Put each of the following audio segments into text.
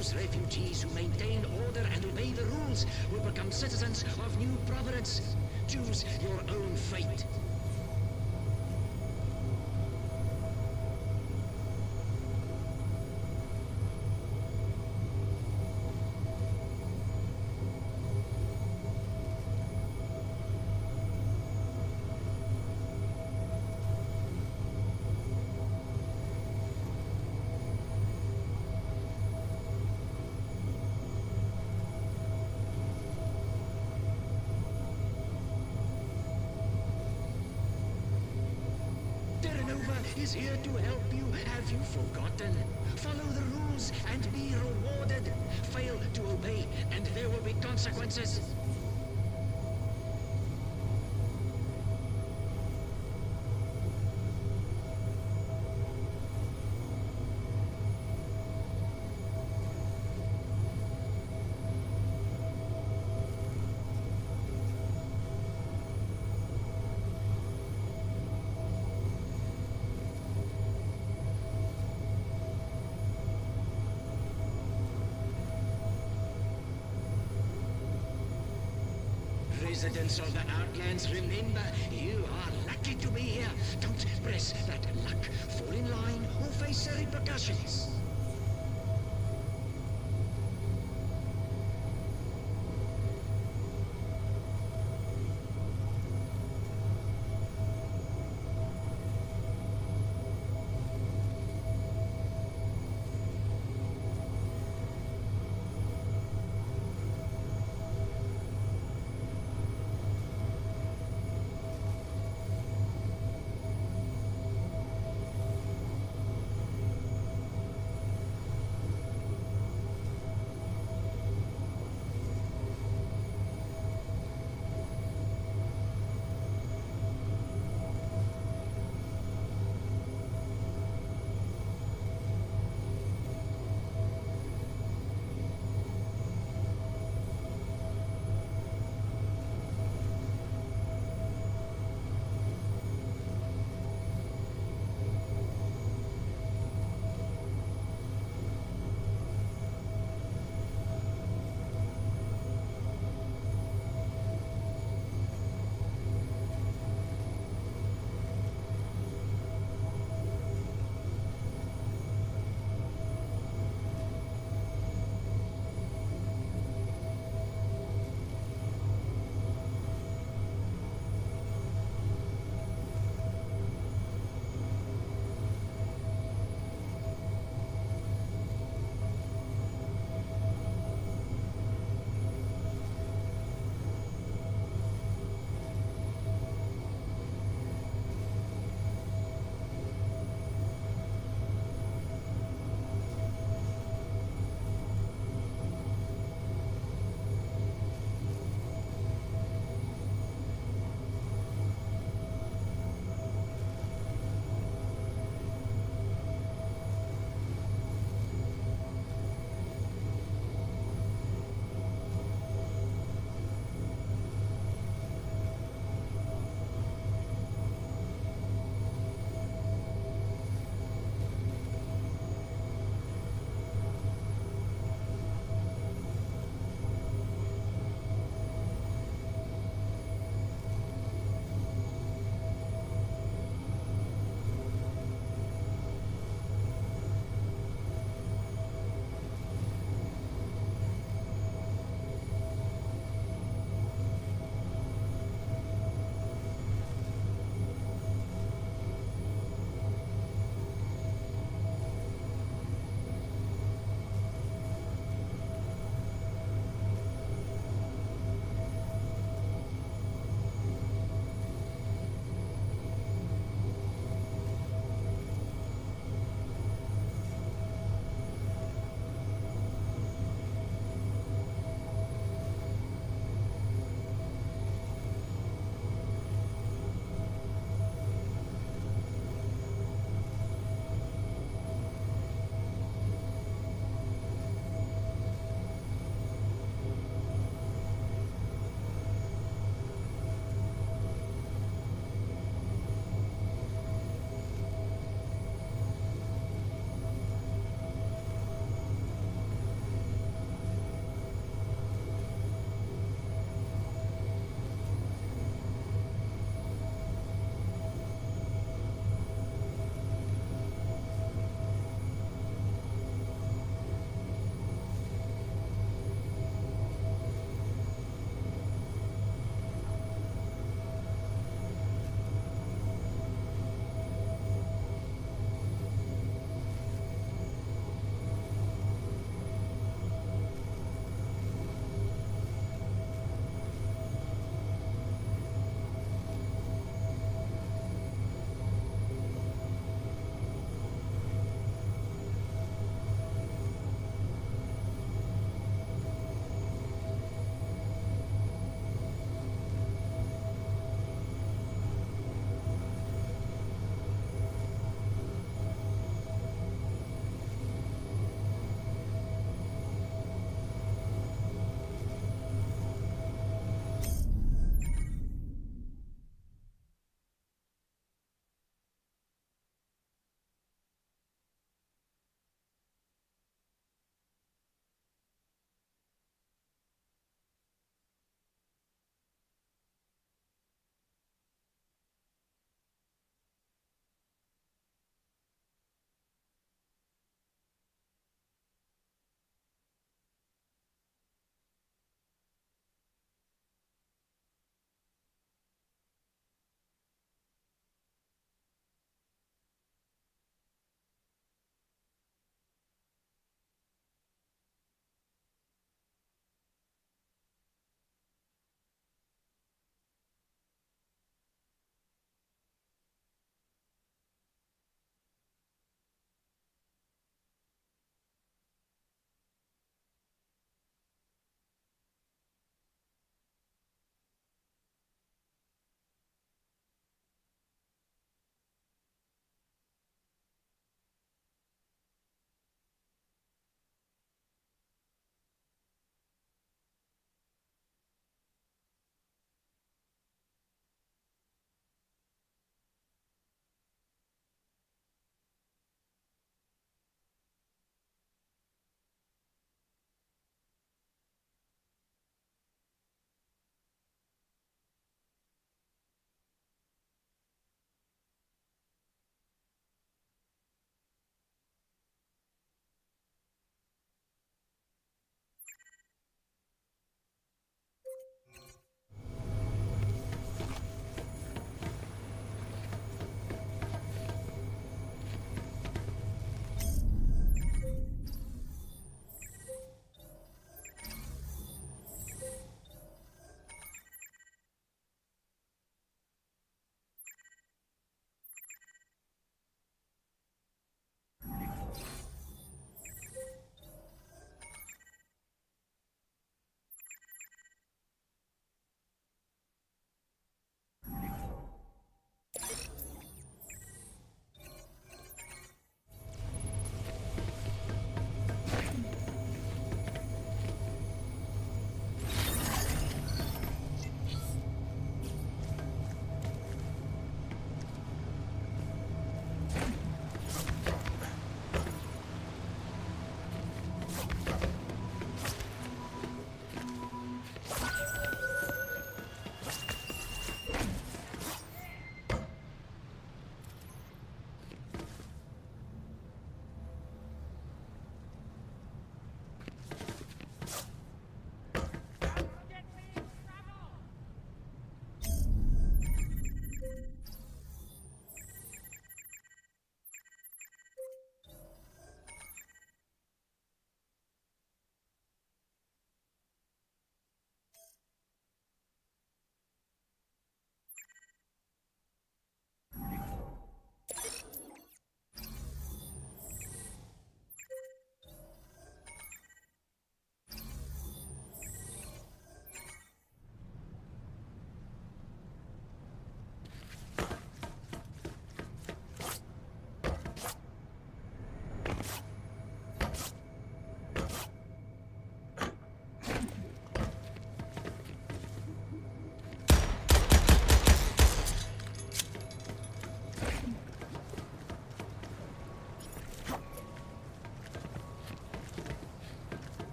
Those refugees who maintain order and obey the rules will become citizens of New Providence. Choose your own fate. Is here to help you. Have you forgotten? Follow the rules and be rewarded. Fail to obey and there will be consequences. Residents of the Outlands, remember, you are lucky to be here. Don't press that luck. Fall in line or face the repercussions.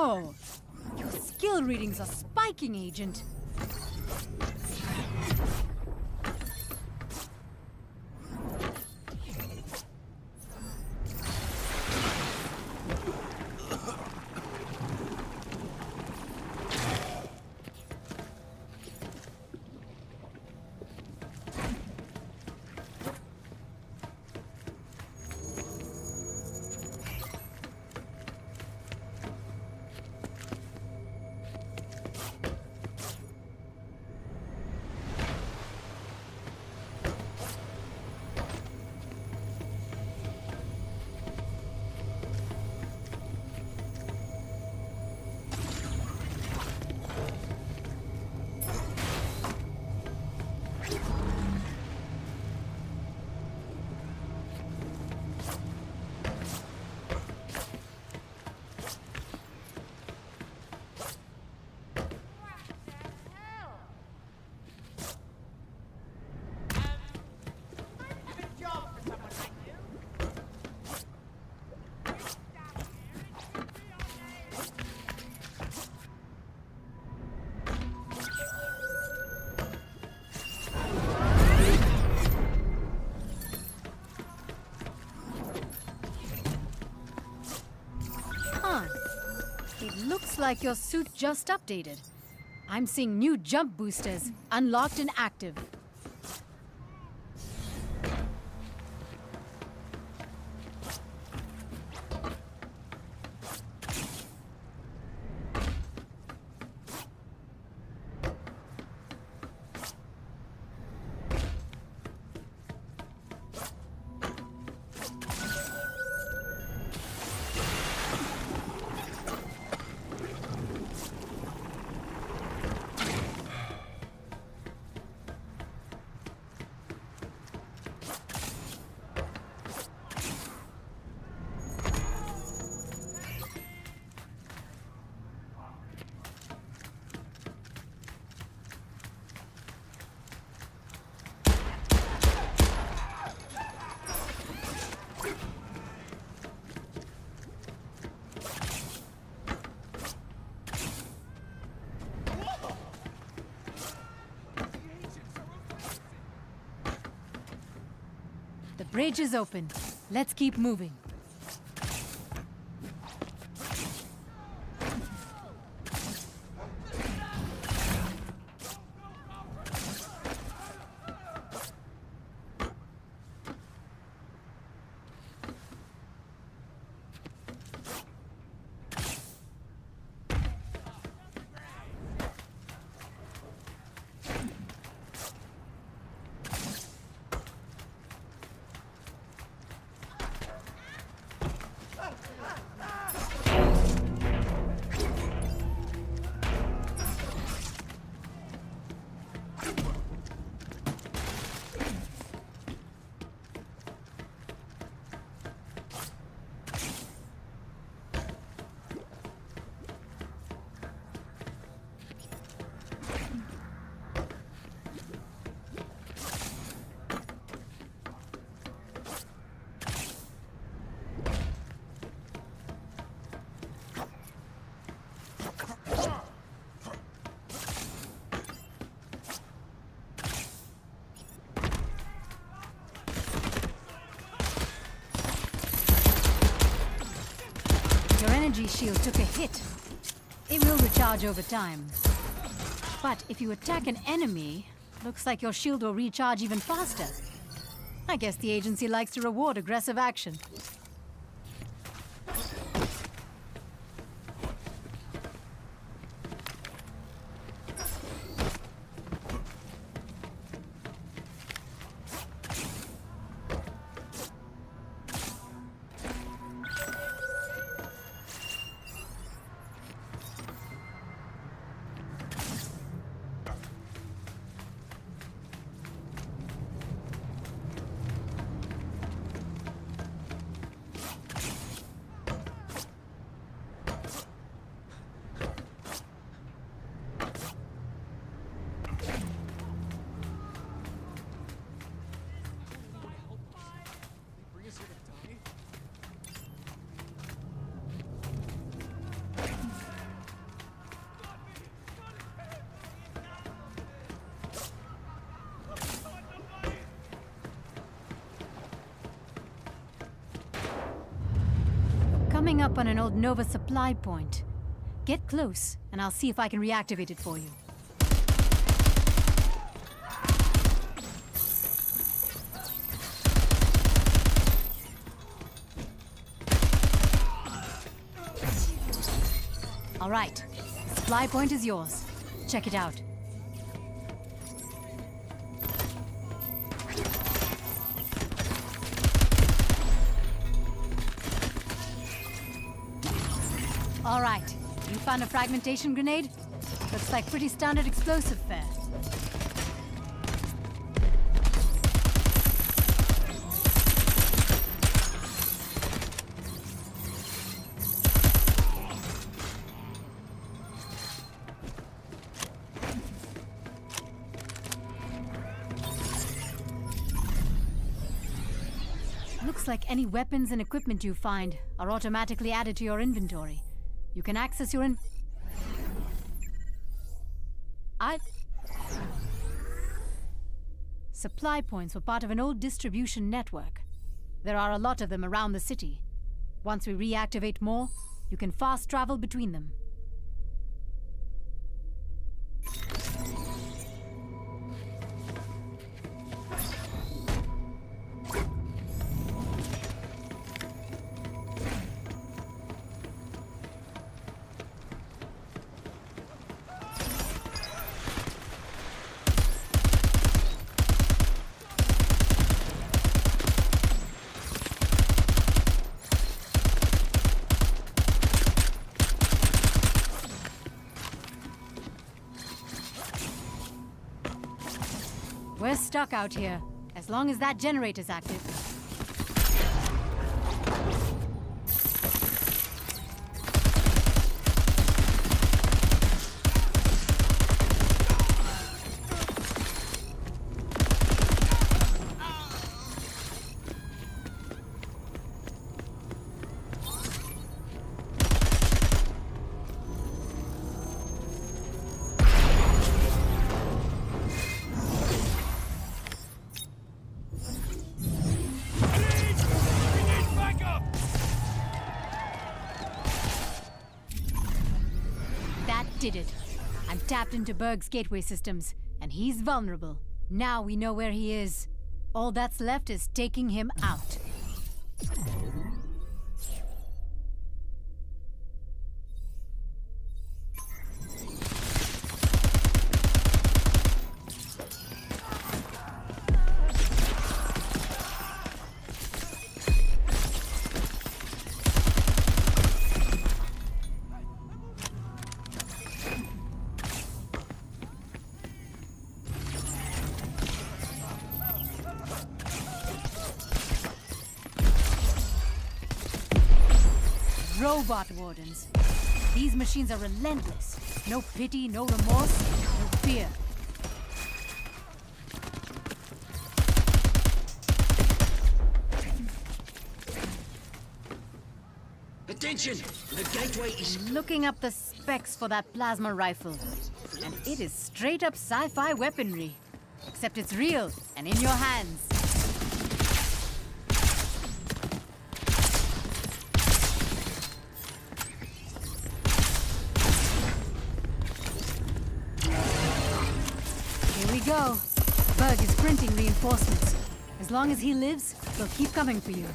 Whoa! Your skill readings are spiking, Agent. Looks like your suit just updated. I'm seeing new jump boosters, unlocked and active. The bridge is open. Let's keep moving. Your energy shield took a hit. It will recharge over time. But if you attack an enemy, looks like your shield will recharge even faster. I guess the agency likes to reward aggressive action. picking up on an old Nova supply point. Get close, and I'll see if I can reactivate it for you. All right, the supply point is yours. Check it out. All right, you found a fragmentation grenade? Looks like pretty standard explosive fare. Looks like any weapons and equipment you find are automatically added to your inventory. You can access your Supply points were part of an old distribution network. There are a lot of them around the city. Once we reactivate more, you can fast travel between them. We're stuck out here, as long as that generator's active. Did it. I'm tapped into Berg's gateway systems, and he's vulnerable. Now we know where he is. All that's left is taking him out. Robot wardens. These machines are relentless. No pity, no remorse, no fear. Attention! The gateway is... Looking up the specs for that plasma rifle. And it is straight up sci-fi weaponry. Except it's real and in your hands. Go. Berg is printing reinforcements. As long as he lives, they'll keep coming for you.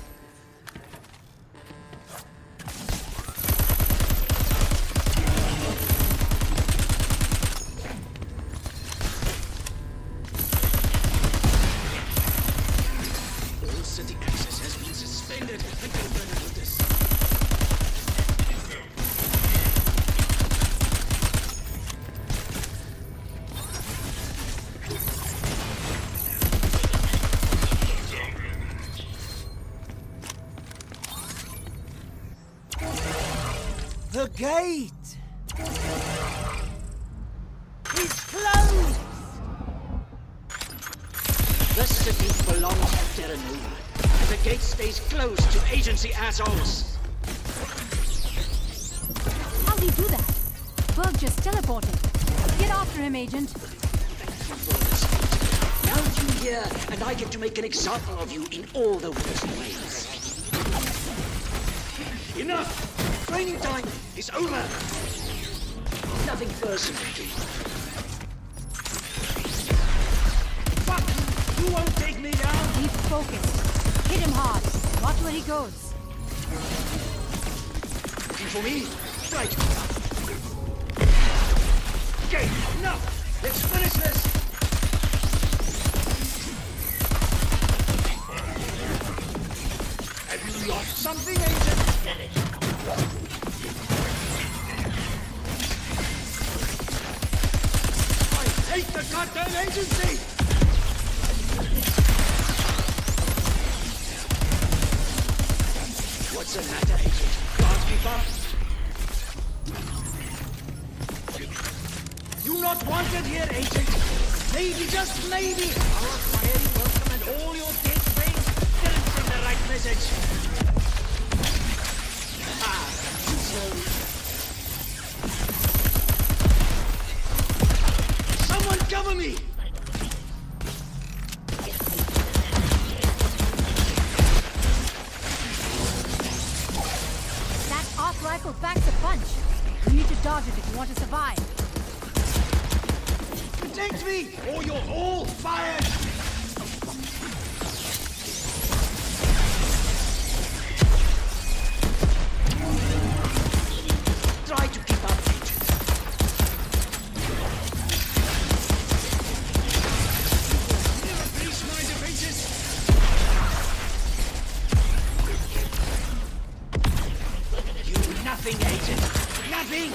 All city access has been suspended. I can run with this. The gate is closed! The city belongs to Terra Nova. The gate stays closed to agency assholes. How'd he do that? Berg just teleported. Get after him, Agent. Thank you for this. Now you here, and I get to make an example of you in all the worst ways. Enough! Training time is over. Nothing personal, dude. Fuck! You won't take me down! Keep focused. Hit him hard. Watch where he goes. Looking for me? Right. Okay, enough! Let's finish this! Have you lost something, Agent? I hate the goddamn agency! What's the matter, Agent? Can't keep up? You're not wanted here, Agent. Maybe, just maybe, our fiery welcome and all your dead brains didn't send the right message. Ah, too slow. Someone cover me! That arc rifle packs a punch. You need to dodge it if you want to survive. Protect me, or you're all fired! Try to keep up, Agent. Never breach my defenses! You nothing, Agent! Nothing!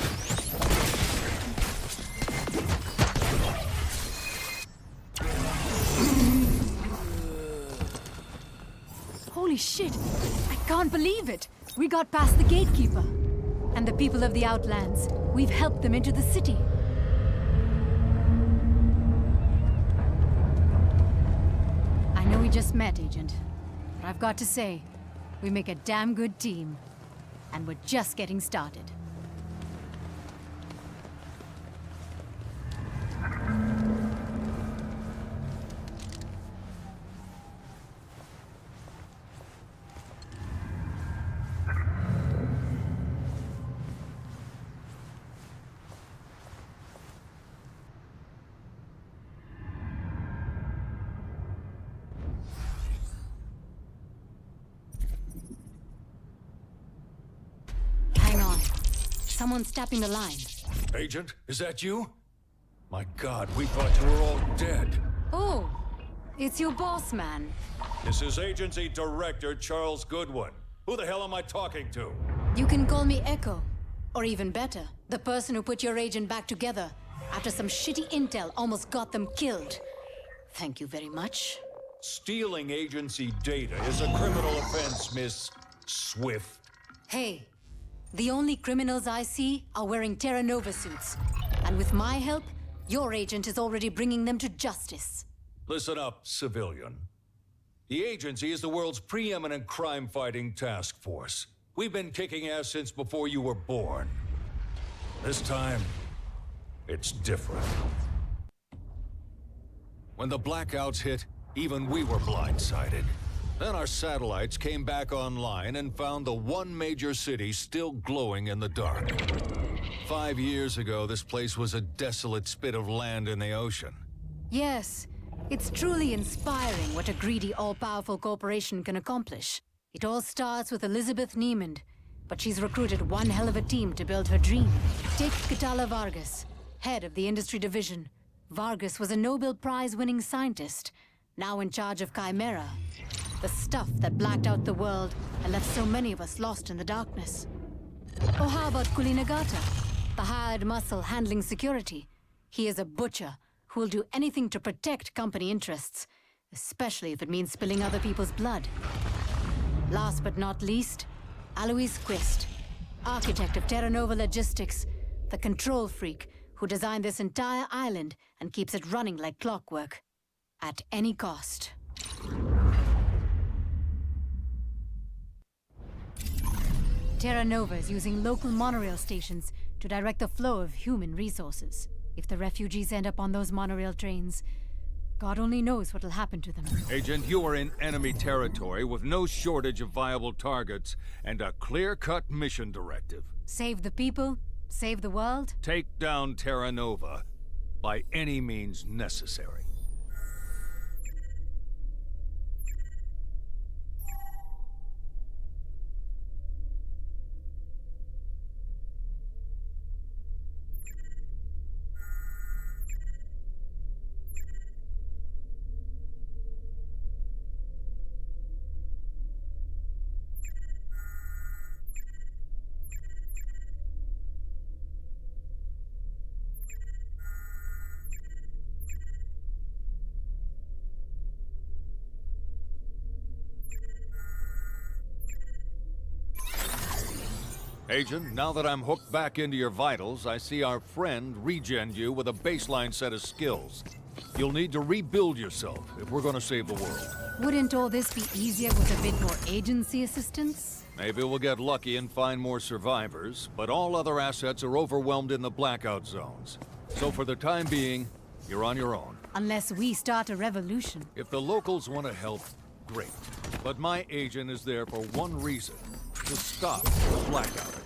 Holy shit! I can't believe it! We got past the gatekeeper. And the people of the Outlands. We've helped them into the city. I know we just met, Agent. But I've got to say, we make a damn good team. And we're just getting started. Hang on. Someone's tapping the line. Agent, is that you? My God, we thought you were all dead. Oh, it's your boss, man. This is Agency Director Charles Goodwin. Who the hell am I talking to? You can call me Echo. Or even better, the person who put your agent back together after some shitty intel almost got them killed. Thank you very much. Stealing agency data is a criminal offense, Miss Swift. Hey, the only criminals I see are wearing Terra Nova suits. And with my help, your agent is already bringing them to justice. Listen up, civilian. The agency is the world's preeminent crime-fighting task force. We've been kicking ass since before you were born. This time, it's different. When the blackouts hit, even we were blindsided. Then our satellites came back online and found the one major city still glowing in the dark. 5 years ago, this place was a desolate spit of land in the ocean. Yes, it's truly inspiring what a greedy, all-powerful corporation can accomplish. It all starts with Elizabeth Niemand, but she's recruited one hell of a team to build her dream. Take Katala Vargas, head of the industry division. Vargas was a Nobel Prize-winning scientist, now in charge of Chimera, the stuff that blacked out the world and left so many of us lost in the darkness. Or how about Kulinagata, the hired muscle handling security? He is a butcher who will do anything to protect company interests, especially if it means spilling other people's blood. Last but not least, Alois Quist, architect of Terra Nova Logistics, the control freak who designed this entire island and keeps it running like clockwork, at any cost. Terra Nova is using local monorail stations to direct the flow of human resources. If the refugees end up on those monorail trains, God only knows what'll happen to them. Agent, you are in enemy territory with no shortage of viable targets and a clear-cut mission directive. Save the people, save the world. Take down Terra Nova by any means necessary. Agent, now that I'm hooked back into your vitals, I see our friend regen you with a baseline set of skills. You'll need to rebuild yourself if we're gonna save the world. Wouldn't all this be easier with a bit more agency assistance? Maybe we'll get lucky and find more survivors, but all other assets are overwhelmed in the blackout zones. So for the time being, you're on your own. Unless we start a revolution. If the locals want to help, great. But my agent is there for one reason: to stop the blackout attacks.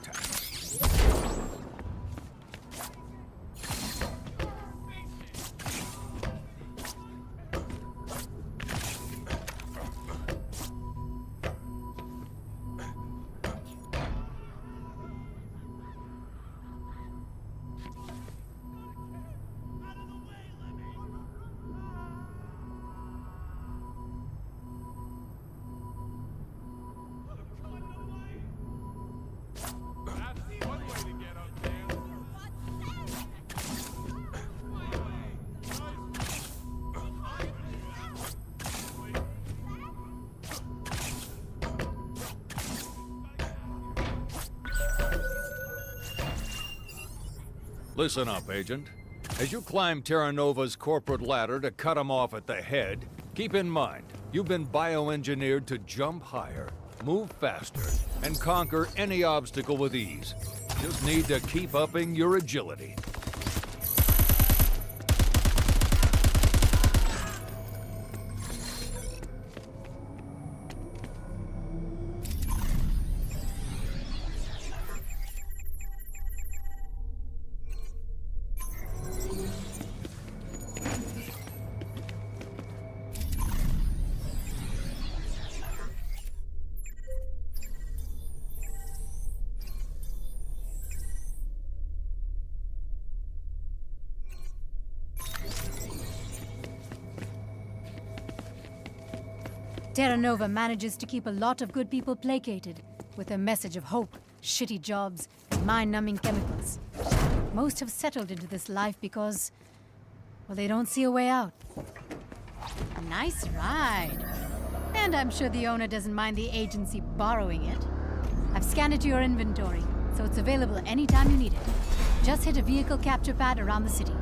Listen up, Agent. As you climb Terra Nova's corporate ladder to cut them off at the head, keep in mind, you've been bioengineered to jump higher, move faster, and conquer any obstacle with ease. Just need to keep upping your agility. Terra Nova manages to keep a lot of good people placated with a message of hope, shitty jobs, and mind-numbing chemicals. Most have settled into this life because, well, they don't see a way out. Nice ride. And I'm sure the owner doesn't mind the agency borrowing it. I've scanned it to your inventory, so it's available anytime you need it. Just hit a vehicle capture pad around the city.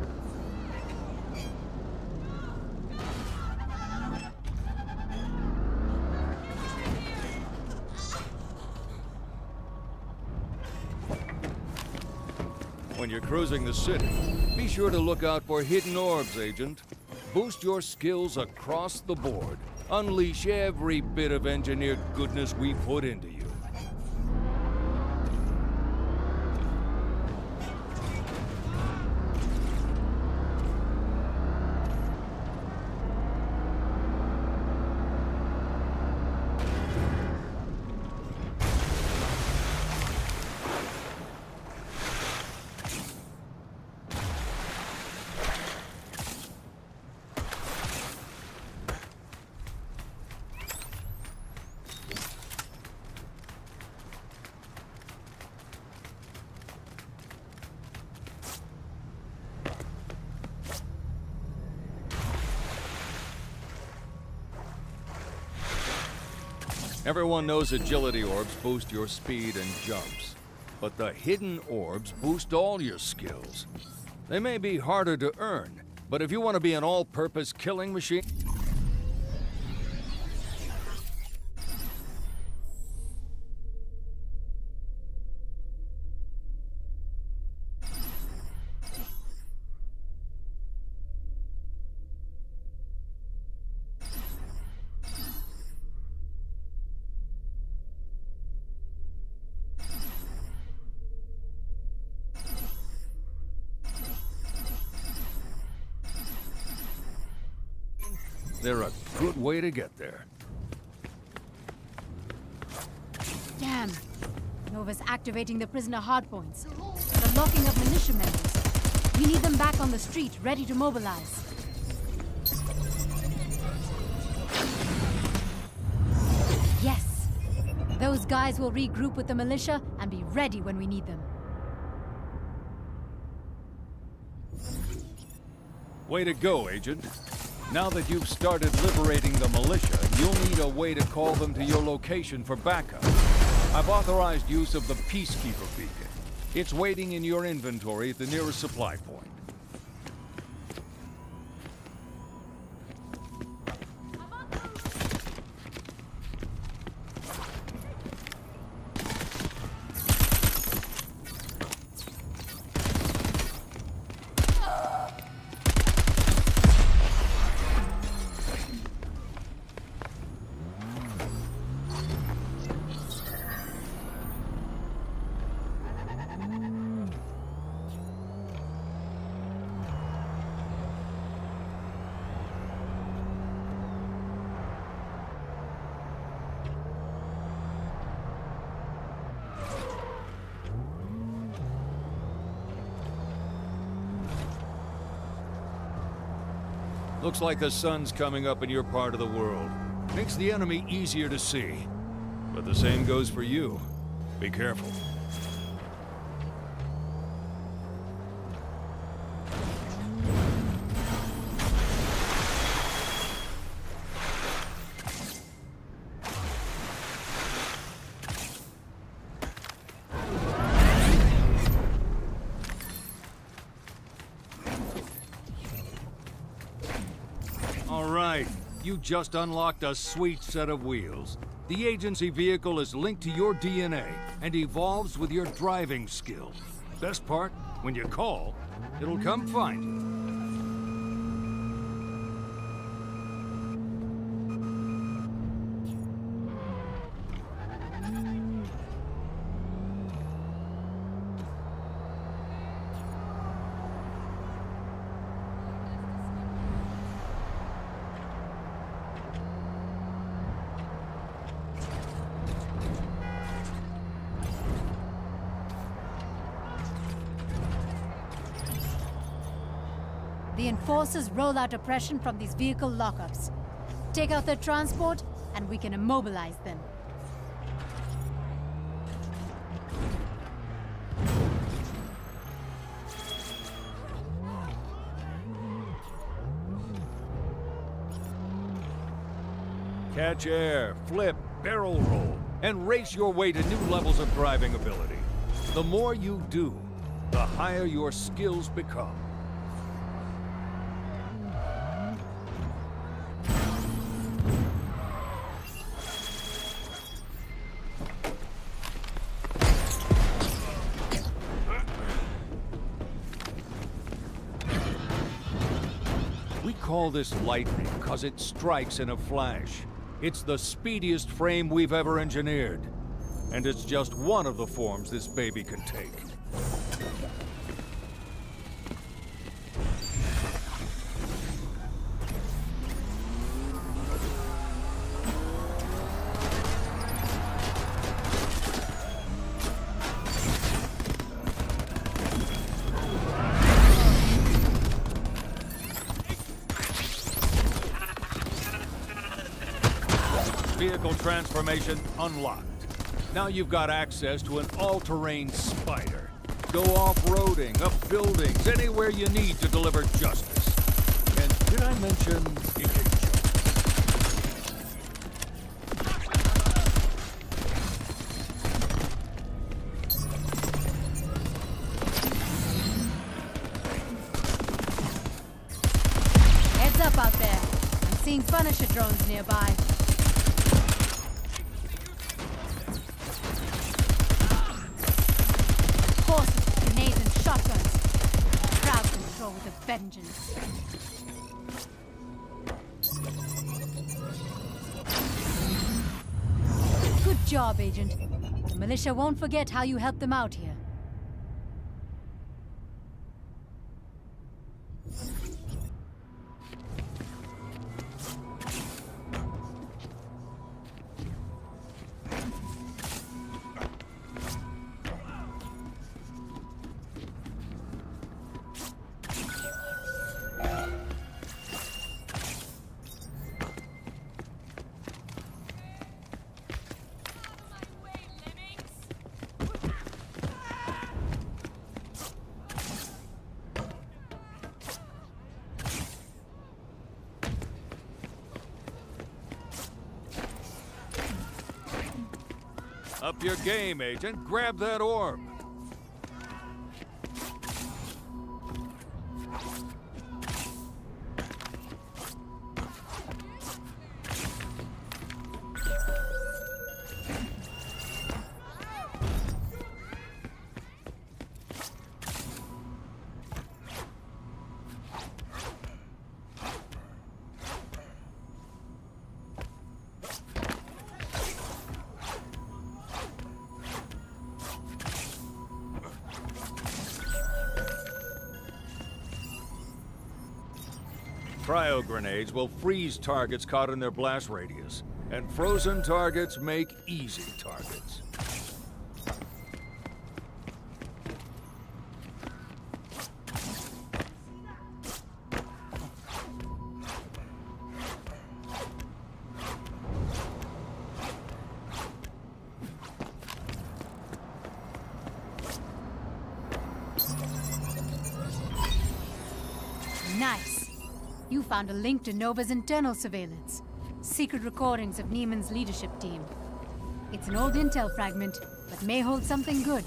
When you're cruising the city, be sure to look out for hidden orbs, Agent. Boost your skills across the board. Unleash every bit of engineered goodness we put into you. Everyone knows agility orbs boost your speed and jumps, but the hidden orbs boost all your skills. They may be harder to earn, but if you want to be an all-purpose killing machine... They're a good way to get there. Damn. Nova's activating the prisoner hardpoints. They're locking up militia members. We need them back on the street, ready to mobilize. Yes. Those guys will regroup with the militia and be ready when we need them. Way to go, Agent. Now that you've started liberating the militia, you'll need a way to call them to your location for backup. I've authorized use of the Peacekeeper beacon. It's waiting in your inventory at the nearest supply point. Looks like the sun's coming up in your part of the world. Makes the enemy easier to see. But the same goes for you. Be careful. You just unlocked a sweet set of wheels. The agency vehicle is linked to your DNA and evolves with your driving skills. Best part, when you call, it'll come find you. The enforcers roll out oppression from these vehicle lockups. Take out their transport, and we can immobilize them. Catch air, flip, barrel roll, and race your way to new levels of driving ability. The more you do, the higher your skills become. We call this lightning because it strikes in a flash. It's the speediest frame we've ever engineered. And it's just one of the forms this baby can take. Vehicle transformation unlocked. Now you've got access to an all-terrain spider. Go off-roading, up buildings, anywhere you need to deliver justice. And did I mention you can jump? Heads up out there. I'm seeing Punisher drones nearby. Horses, grenades, and shotguns. Crowd control with a vengeance. Good job, Agent. The militia won't forget how you helped them out here. Up your game, Agent. Grab that orb. Cryo grenades will freeze targets caught in their blast radius, and frozen targets make easy targets. Nice. You found a link to Nova's internal surveillance. Secret recordings of Neiman's leadership team. It's an old intel fragment, but may hold something good.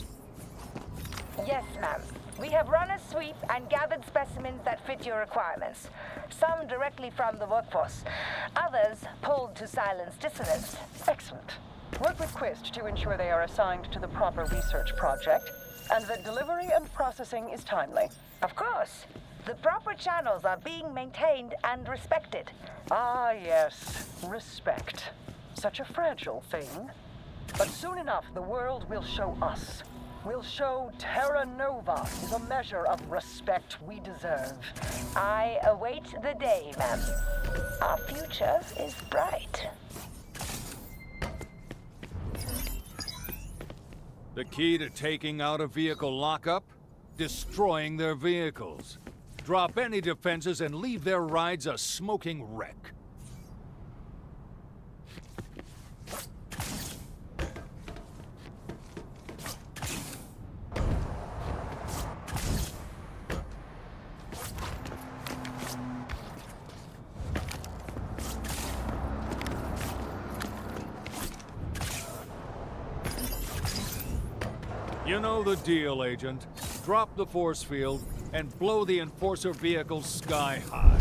Yes, ma'am. We have run a sweep and gathered specimens that fit your requirements. Some directly from the workforce. Others pulled to silence dissonance. Excellent. Work with Quist to ensure they are assigned to the proper research project, and that delivery and processing is timely. Of course. The proper channels are being maintained and respected. Ah, yes. Respect. Such a fragile thing. But soon enough, the world will show us. We'll show Terra Nova is a measure of respect we deserve. I await the day, ma'am. Our future is bright. The key to taking out a vehicle lockup? Destroying their vehicles. Drop any defenses and leave their rides a smoking wreck. You know the deal, Agent. Drop the force field and blow the Enforcer vehicle sky high.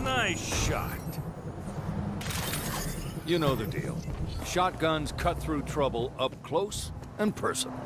Nice shot. You know the deal. Shotguns cut through trouble up close and personal.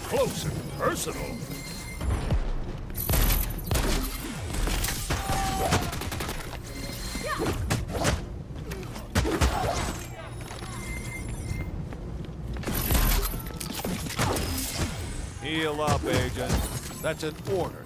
Close and personal. Heal up, Agent. That's an order.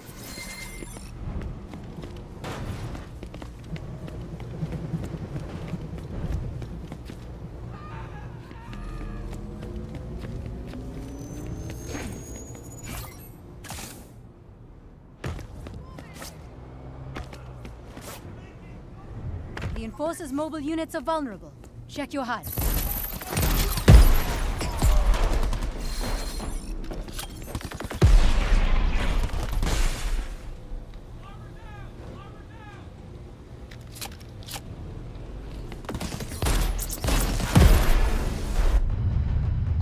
The Enforcer's mobile units are vulnerable. Check your HUD.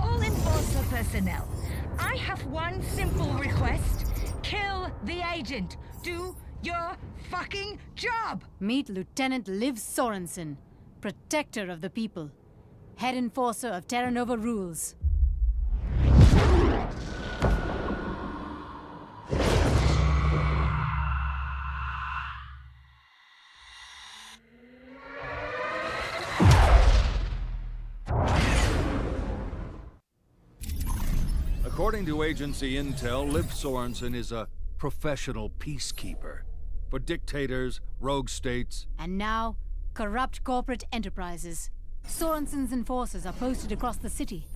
All Enforcer personnel, I have one simple request. Kill the agent. Do your fucking job! Meet Lieutenant Liv Sorensen, protector of the people. Head Enforcer of Terra Nova rules. According to agency intel, Liv Sorensen is a professional peacekeeper for dictators, rogue states. And now, corrupt corporate enterprises. Sorensen's enforcers are posted across the city.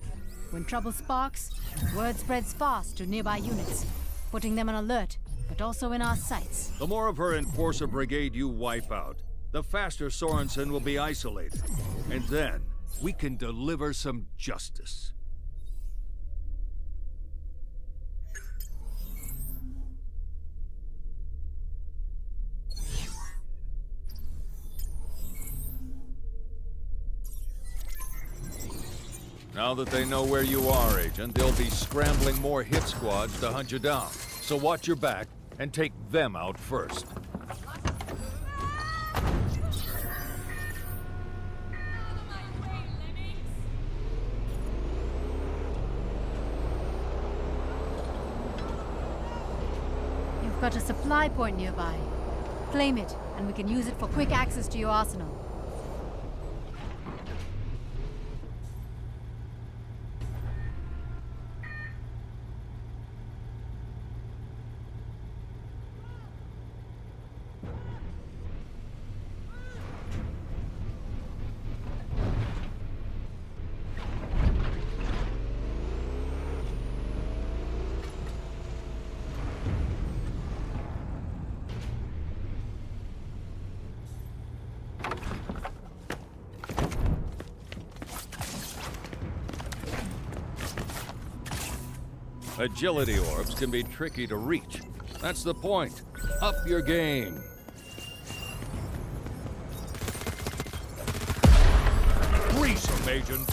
When trouble sparks, word spreads fast to nearby units, putting them on alert, but also in our sights. The more of her enforcer brigade you wipe out, the faster Sorensen will be isolated. And then, we can deliver some justice. Now that they know where you are, Agent, they'll be scrambling more hit squads to hunt you down. So watch your back and take them out first. You've got a supply point nearby. Claim it, and we can use it for quick access to your arsenal. Agility orbs can be tricky to reach. That's the point. Up your game. Grease 'em, Agent.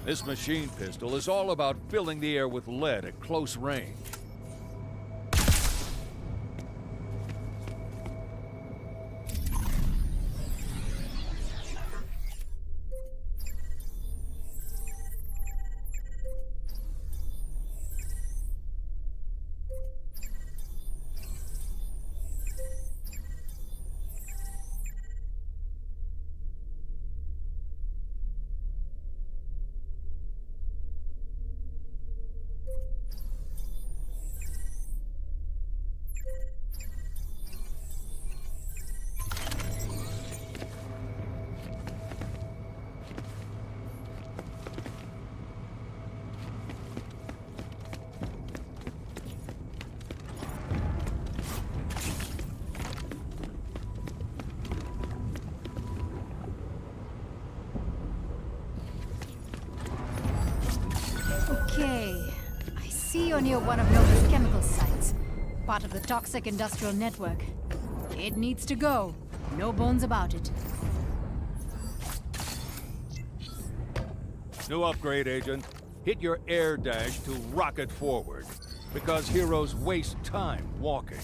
This machine pistol is all about filling the air with lead at close range. Okay. I see you're near one of Nova's chemical sites, part of the toxic industrial network. It needs to go. No bones about it. New upgrade, Agent. Hit your air dash to rocket forward, because heroes waste time walking.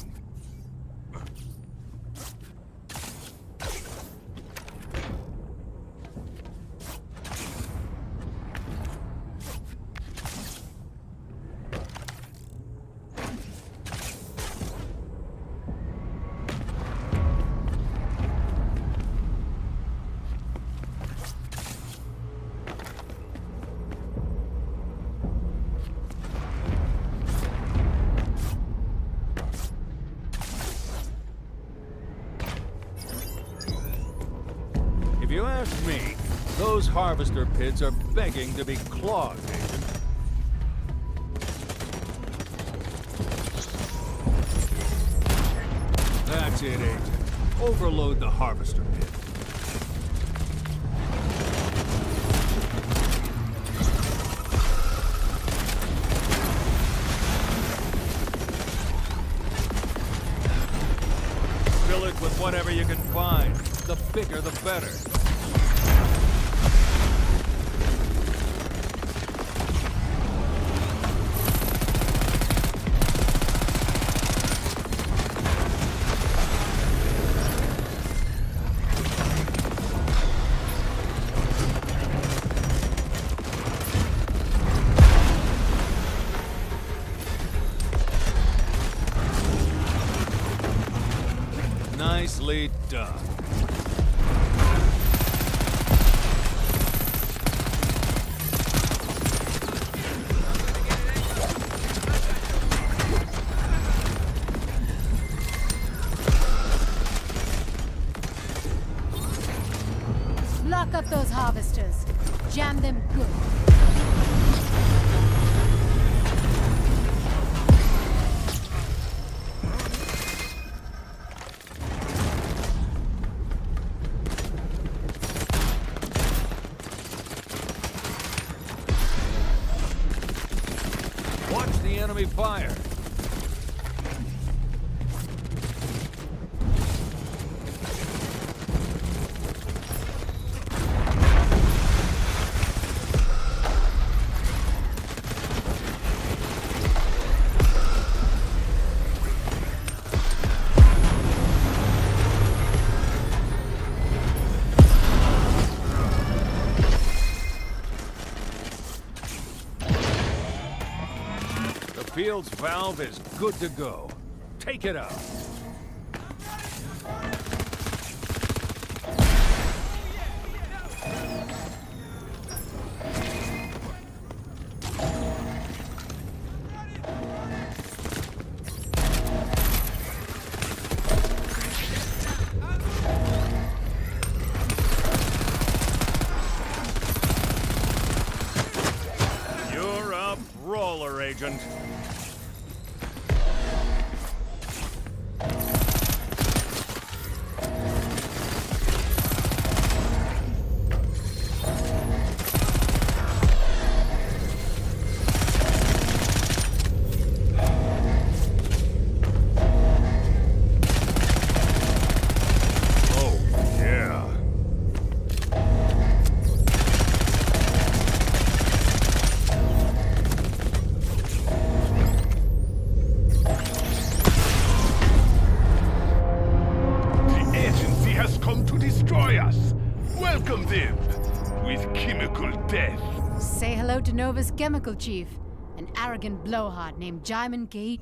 If you ask me, those harvester pits are begging to be clogged, Agent. That's it, Agent. Overload the harvester pit. Fill it with whatever you can find. The bigger, the better. Nicely done. Lock up those harvesters. Jam them good. Watch the enemy fire. The field's valve is good to go. Take it out. You're a brawler, Agent. Oh, yeah. The agency has come to destroy us. Welcome them with chemical death. Say hello to Nova's chemical chief, an arrogant blowhard named Jaimin Kate.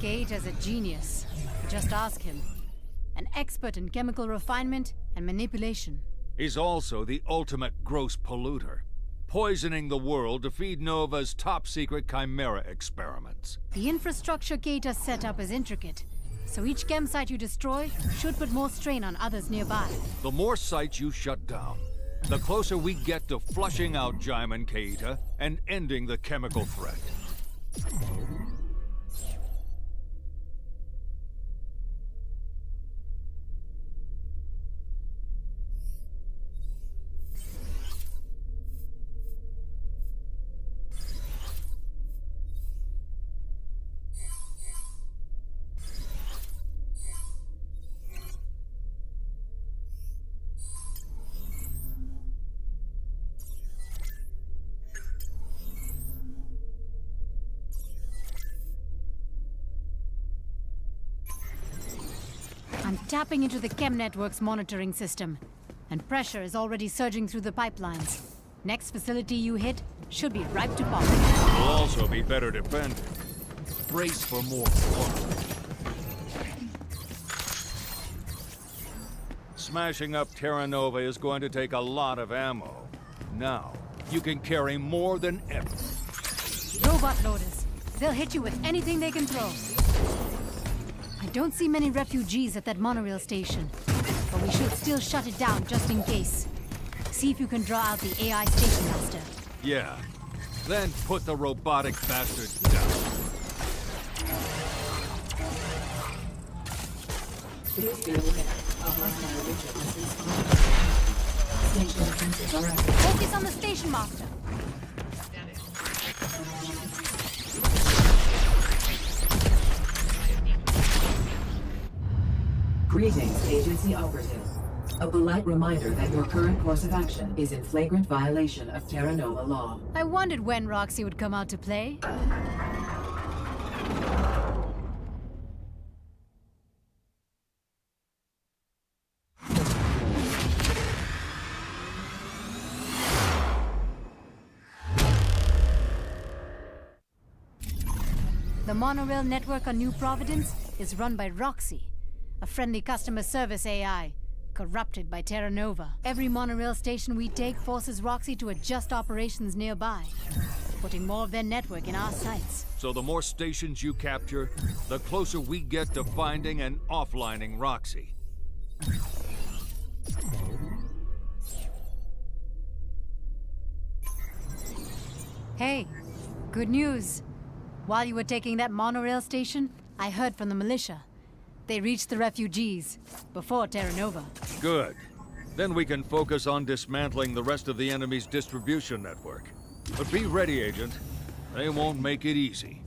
Gate is a genius. Just ask him. An expert in chemical refinement and manipulation. He's also the ultimate gross polluter, poisoning the world to feed Nova's top-secret Chimera experiments. The infrastructure Gate has set up is intricate, so each chem site you destroy should put more strain on others nearby. The more sites you shut down, the closer we get to flushing out Jaimin Keita and ending the chemical threat. I'm tapping into the Chem Network's monitoring system, and pressure is already surging through the pipelines. Next facility you hit should be ripe to pop. Will also be better defended. Brace for more fun. Smashing up Terra Nova is going to take a lot of ammo. Now, you can carry more than ever. Robot loaders. They'll hit you with anything they can throw. I don't see many refugees at that monorail station, but we should still shut it down just in case. See if you can draw out the AI station master. Yeah. Then put the robotic bastard down. Focus on the station master. Greetings, agency operative. A polite reminder that your current course of action is in flagrant violation of Terra Nova law. I wondered when Roxy would come out to play. The monorail network on New Providence is run by Roxy, a friendly customer service AI, corrupted by Terra Nova. Every monorail station we take forces Roxy to adjust operations nearby, putting more of their network in our sights. So the more stations you capture, the closer we get to finding and offlining Roxy. Hey, good news. While you were taking that monorail station, I heard from the militia. They reached the refugees before Terra Nova. Good. Then we can focus on dismantling the rest of the enemy's distribution network. But be ready, Agent. They won't make it easy.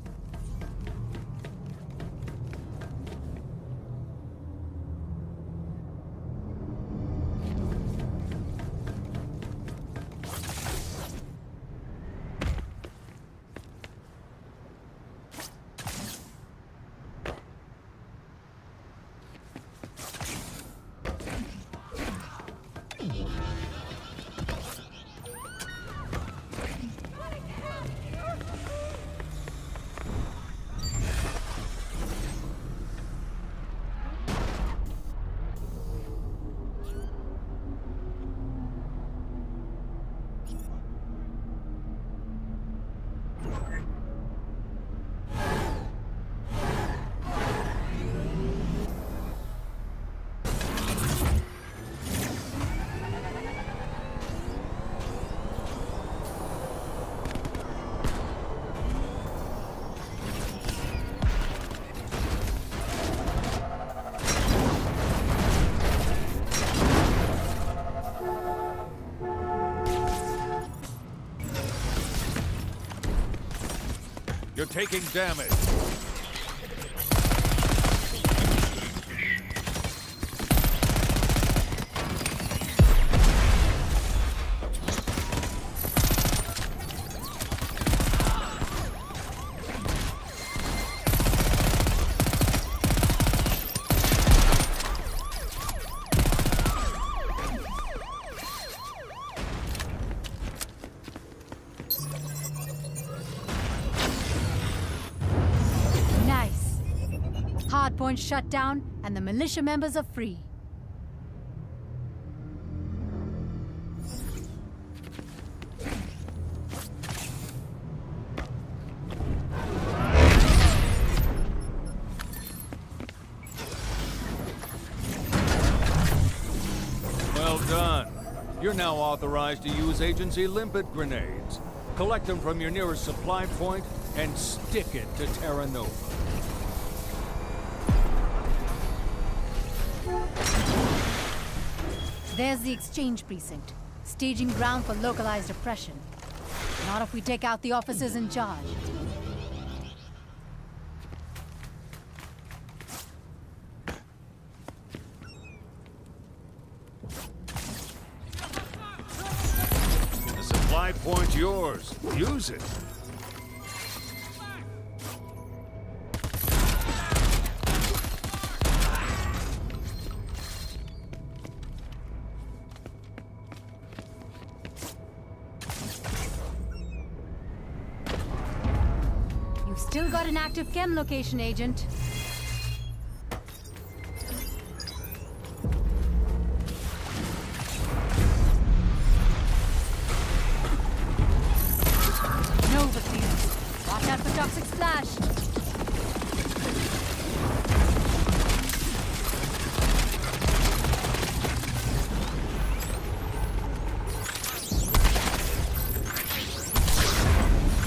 You're taking damage. Hardpoint shut down, and the militia members are free. Well done. You're now authorized to use agency limpet grenades. Collect them from your nearest supply point and stick it to Terra Nova. There's the exchange precinct, staging ground for localized oppression. Not if we take out the officers in charge. The supply point's yours. Use it. Still got an active chem location, Agent. Nova fuse. Watch out for toxic splash.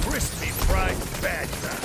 Crispy fried badger.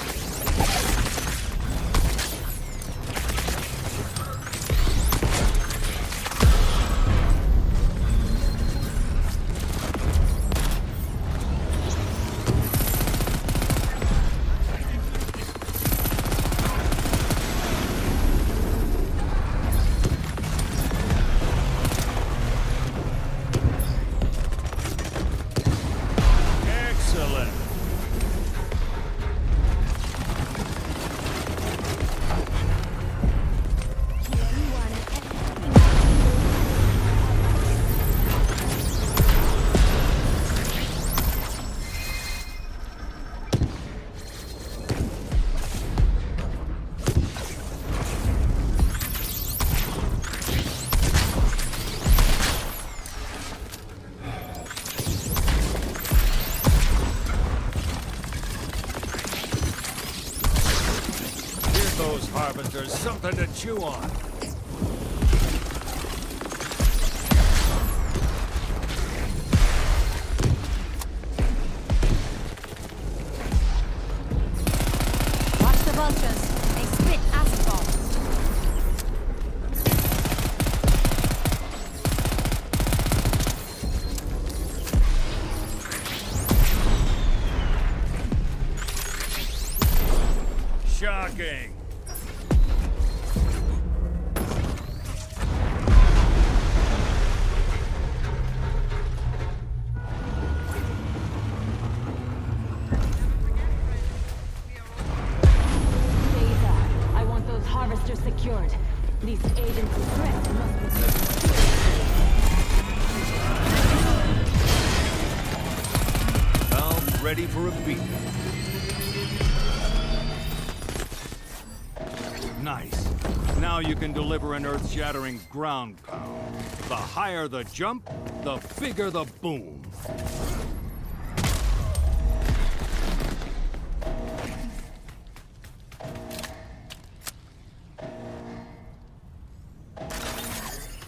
soldiers something to chew on. Watch the vultures. They spit acid bombs. Shocking. I want those harvesters secured. These agents' threats must be Now ready for a beat. Nice. Now you can deliver an earth-shattering ground pound. The higher the jump, the bigger the boom.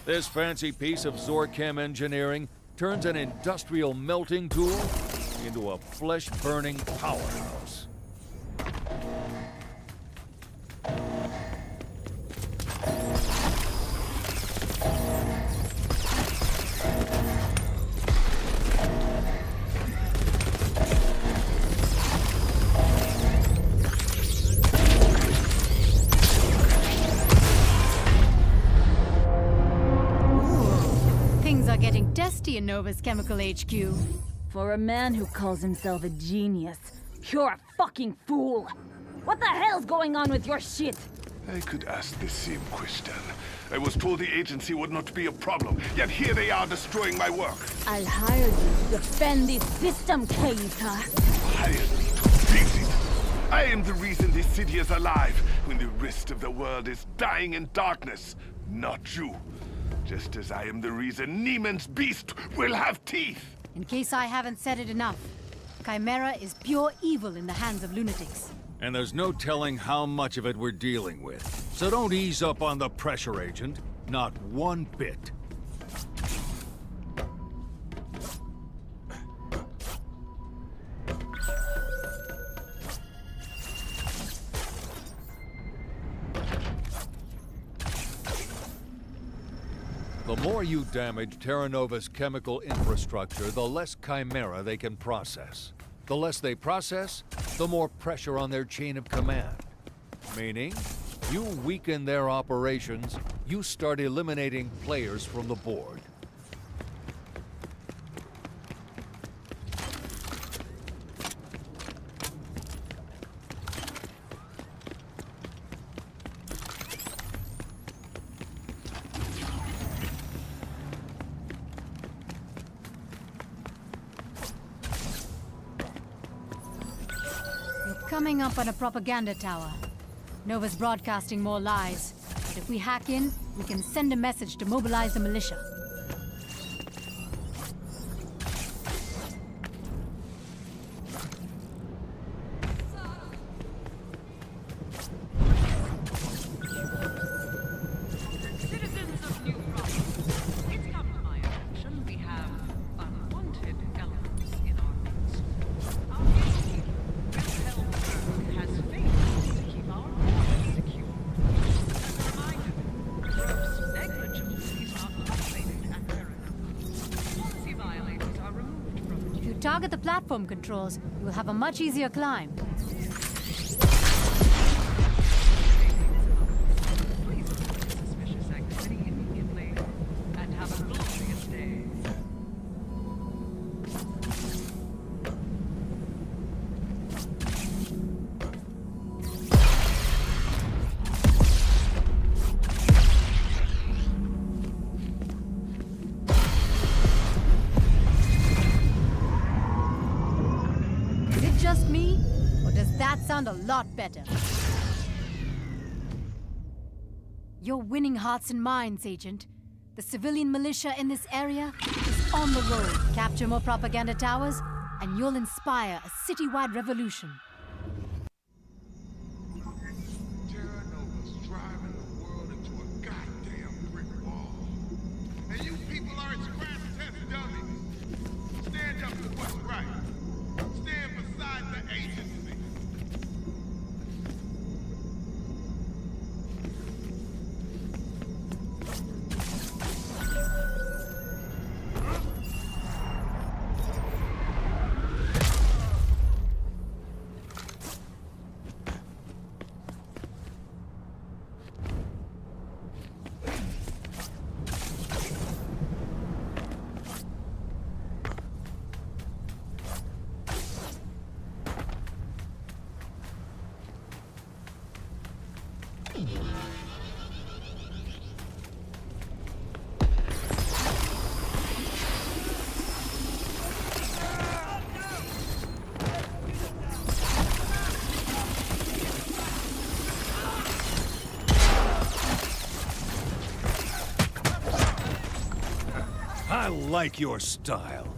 This fancy piece of Zorchem engineering turns an industrial melting tool into a flesh-burning powerhouse. Things are getting testy in Nova's chemical HQ. For a man who calls himself a genius, you're a fucking fool. What the hell's going on with your shit? I could ask the same question. I was told the agency would not be a problem, yet here they are destroying my work. I'll hire you to defend this system, Keita. Hired me to fix it. I am the reason this city is alive, when the rest of the world is dying in darkness. Not you. Just as I am the reason Neiman's beast will have teeth. In case I haven't said it enough, Chimera is pure evil in the hands of lunatics. And there's no telling how much of it we're dealing with. So don't ease up on the pressure, Agent. Not one bit. The more you damage Terra Nova's chemical infrastructure, the less Chimera they can process. The less they process, the more pressure on their chain of command. Meaning, you weaken their operations, you start eliminating players from the board. Coming up on a propaganda tower. Nova's broadcasting more lies, but if we hack in, we can send a message to mobilize the militia. Citizens of New Providence, it's come to my attention we have unwanted elements in our midst. Our team has failed to keep our borders secure. As a reminder, gross negligence is not tolerated at Terra Nova. Policy violators are removed from the If you target the platform controls, you will have a much easier climb. Please report suspicious activity immediately and have a glorious day. Is it just me, or does that sound a lot better? You're winning hearts and minds, Agent. The civilian militia in this area is on the road. Capture more propaganda towers, and you'll inspire a citywide revolution. Terra Nova strives I like your style.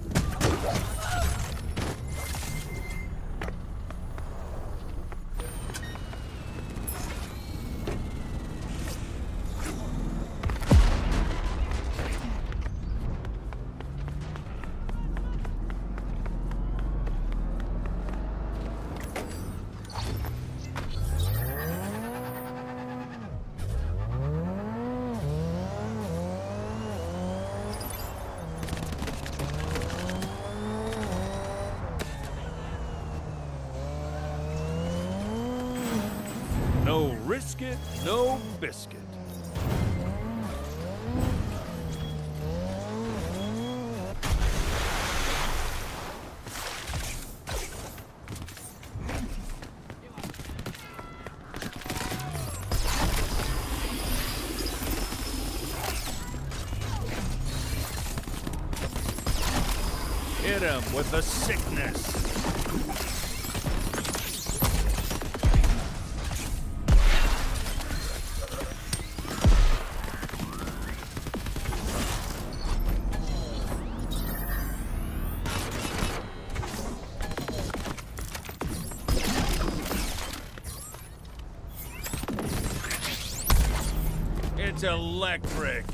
No risk it, no biscuit. Hit him with the sickness. It's electric.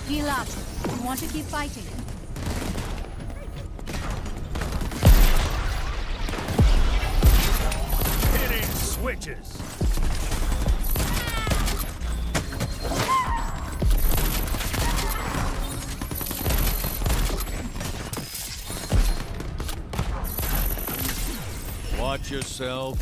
Heal up. You want to keep fighting. Hitting switches. Watch yourself.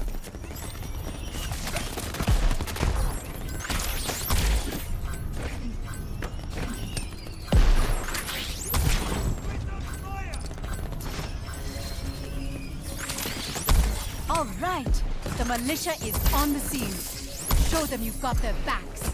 All right. The militia is on the scene. Show them you've got their backs.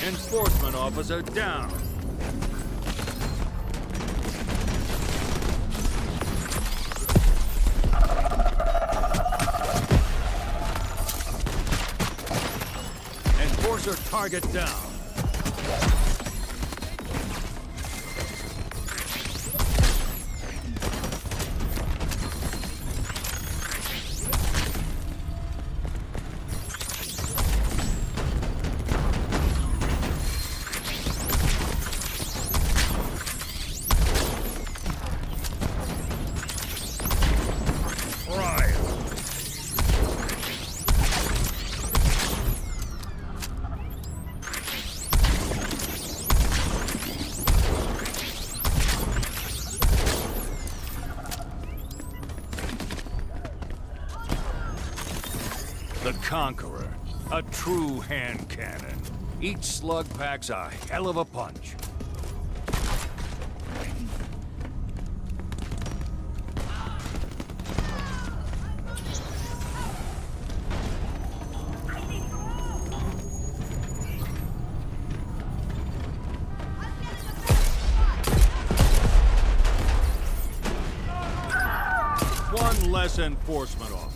Enforcement officer down. Enforcer target down. The Conqueror, a true hand cannon. Each slug packs a hell of a punch. One less enforcement officer.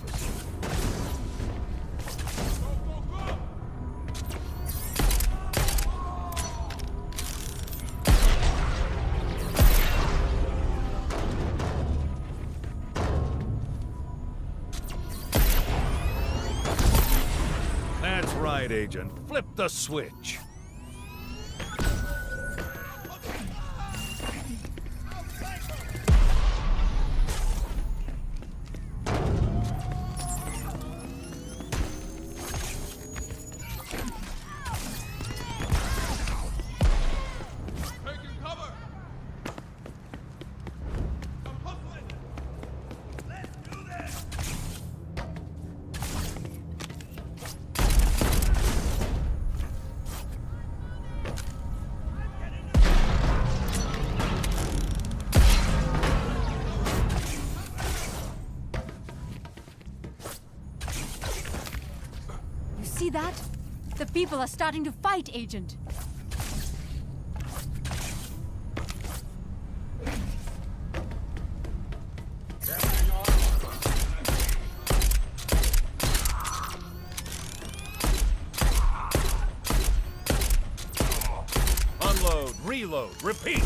That's right, Agent. Flip the switch. that? The people are starting to fight, Agent. Unload, reload, repeat!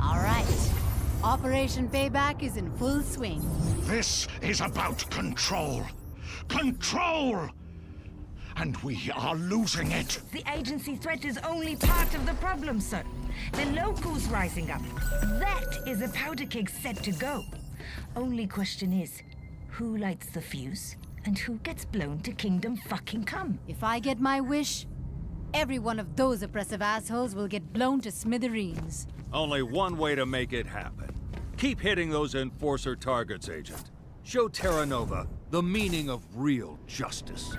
All right. Operation Payback is in full swing. This is about control. Control! And we are losing it. The agency threat is only part of the problem, sir. The locals rising up. That is a powder keg set to go. Only question is, who lights the fuse and who gets blown to kingdom fucking come? If I get my wish, every one of those oppressive assholes will get blown to smithereens. Only one way to make it happen. Keep hitting those enforcer targets, Agent. Show Terra Nova the meaning of real justice.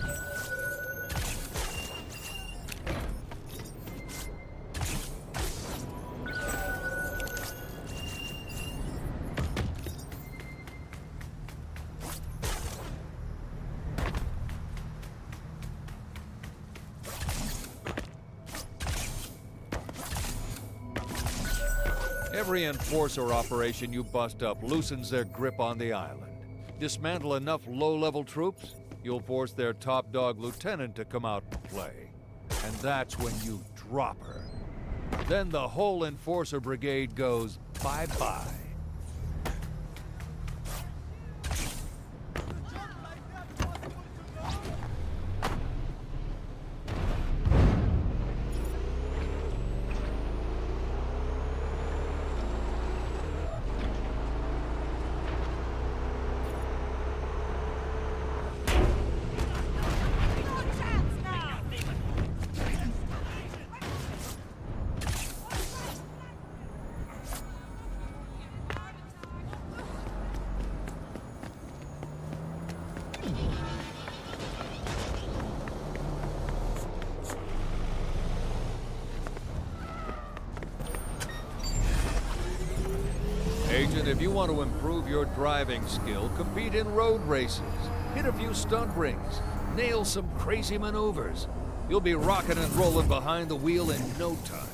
Every enforcer operation you bust up loosens their grip on the island. Dismantle enough low-level troops, you'll force their top dog lieutenant to come out and play. And that's when you drop her. Then the whole enforcer brigade goes bye-bye. Agent, if you want to improve your driving skill, compete in road races. Hit a few stunt rings. Nail some crazy maneuvers. You'll be rocking and rolling behind the wheel in no time.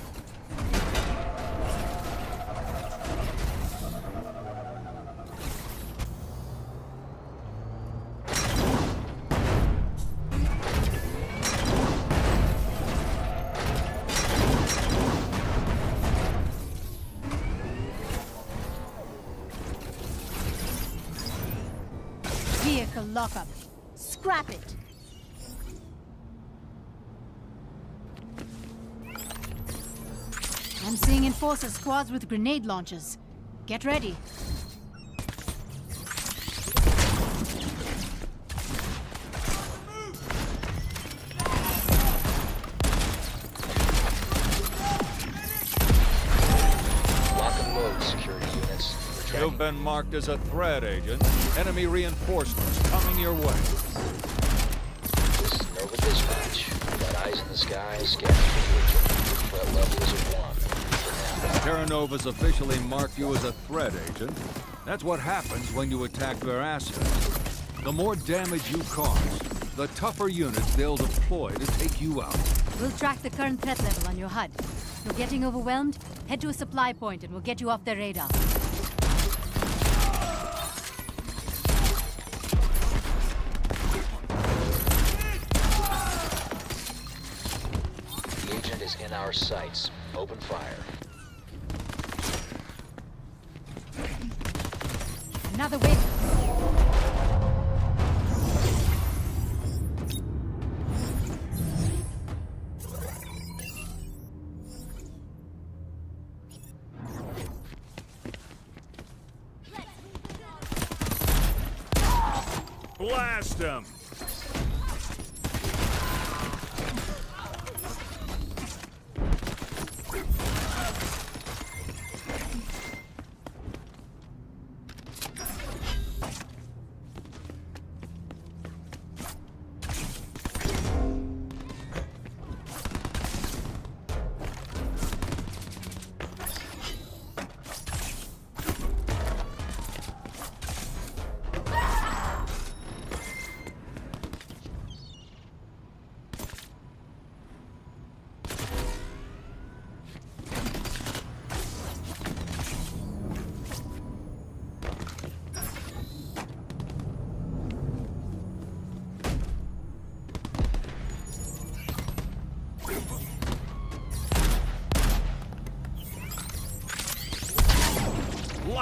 Vehicle lockup. Scrap it. I'm seeing enforcer squads with grenade launchers. Get ready. Lock and load, security units. You've been marked as a threat, Agent. Enemy reinforcements coming your way. This is Nova Dispatch. We've got eyes in the sky, scanning for threat levels of 1. Terra Nova's officially marked you as a threat, Agent. That's what happens when you attack their assets. The more damage you cause, the tougher units they'll deploy to take you out. We'll track the current threat level on your HUD. If you're getting overwhelmed, head to a supply point and we'll get you off their radar. The agent is in our sights. Open fire. Another wave. Blast them!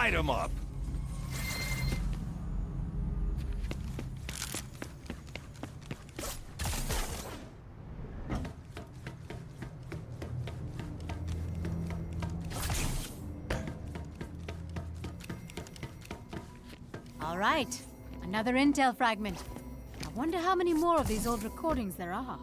Light 'em up! All right, another intel fragment. I wonder how many more of these old recordings there are.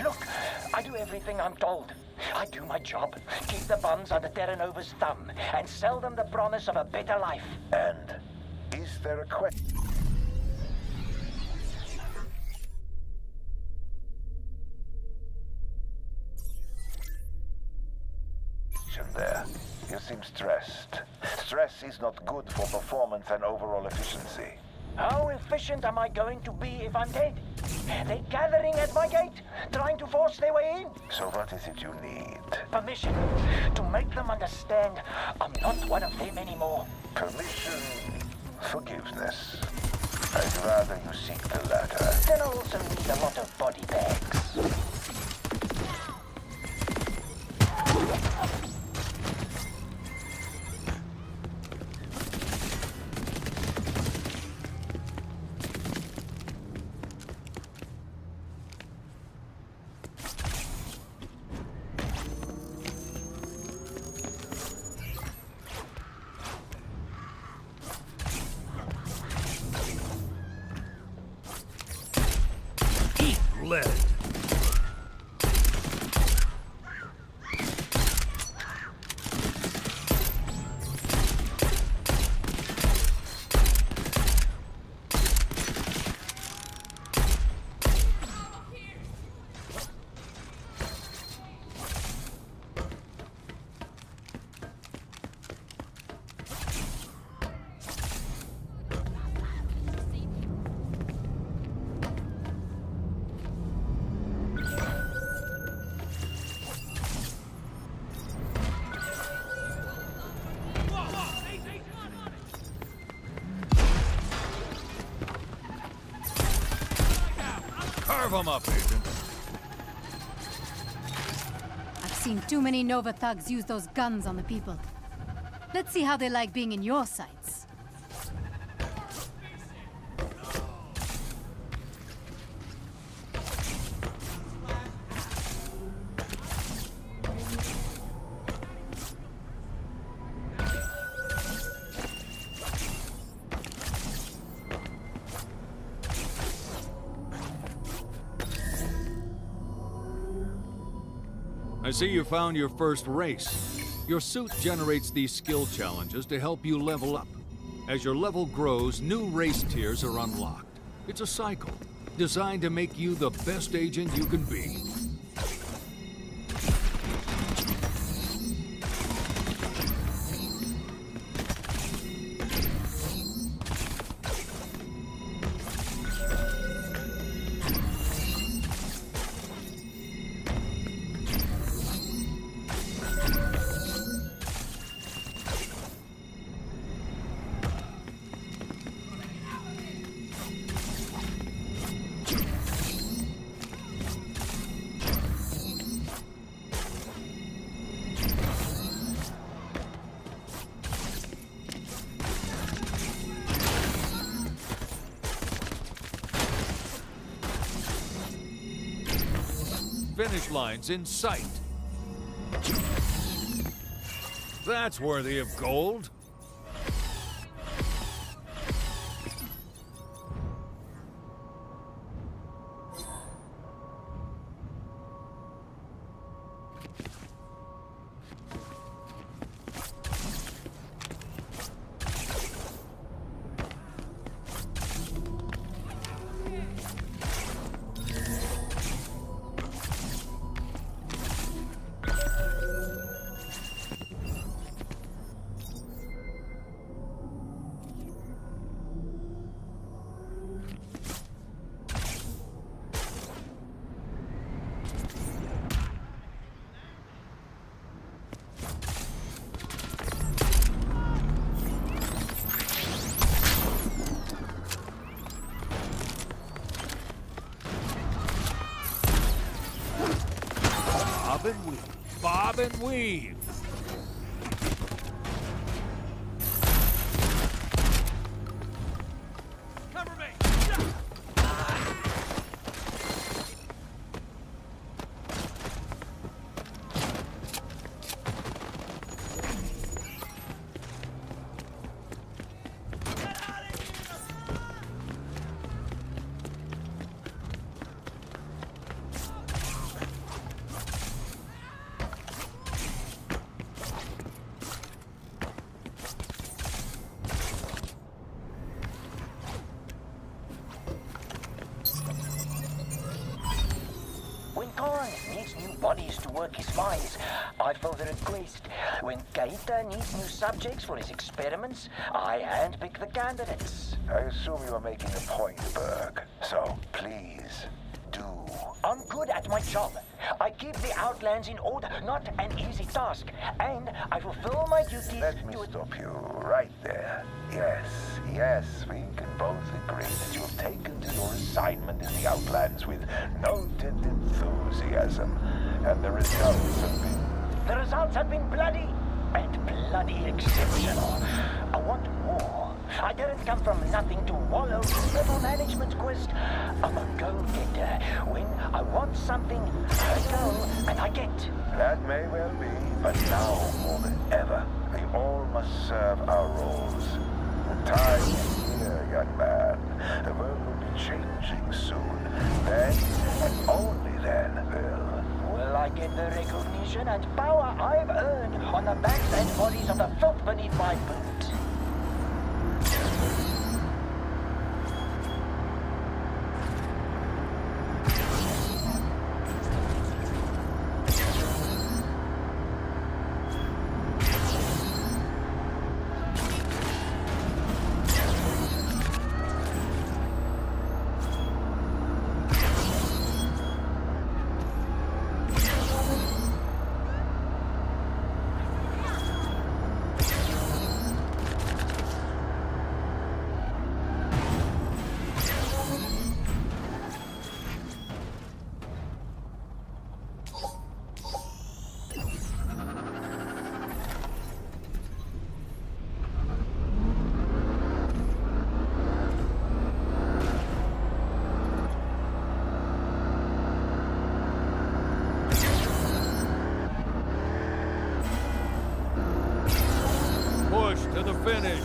Look, I do everything I'm told. I do my job, keep the bombs under Terra Nova's thumb, and sell them the promise of a better life. And is there a question there? You seem stressed. Stress is not good for performance and overall efficiency. How efficient am I going to be if I'm dead? They're gathering at my gate, trying to force their way in. So what is it you need? Permission to make them understand I'm not one of them anymore. Permission, forgiveness. I'd rather you seek the latter. Then I'll also need a lot of body bags. Lead. Carve them up, Agent. I've seen too many Nova thugs use those guns on the people. Let's see how they like being in your sights. I see you found your first race. Your suit generates these skill challenges to help you level up. As your level grows, new race tiers are unlocked. It's a cycle, designed to make you the best agent you can be. Finish line's in sight. That's worthy of gold. and weave. Bob and weave. Cover me! When Khan needs new bodies to work his mines, I fill the request. When Gaeta needs new subjects for his experiments, I handpick the candidates. I assume you are making a point, Berg. So, please, do. I'm good at my job. I keep the Outlands in order, not an easy task. And I fulfill my duties. Let me stop you right there. Yes, we can both agree that you have taken to your assignment in the Outlands with noted enthusiasm. And the results have been... The results have been bloody exceptional. I want more. I didn't come from nothing to wallow in middle management quest. I'm a go-getter. When I want something, I go and I get. That may well be, but now more than ever, we all must serve our roles. The time is here, young man. The world will be changing soon. Then, and only then, will I get the recognition and power I've earned on the backs and bodies of the filth beneath my boot. To the finish.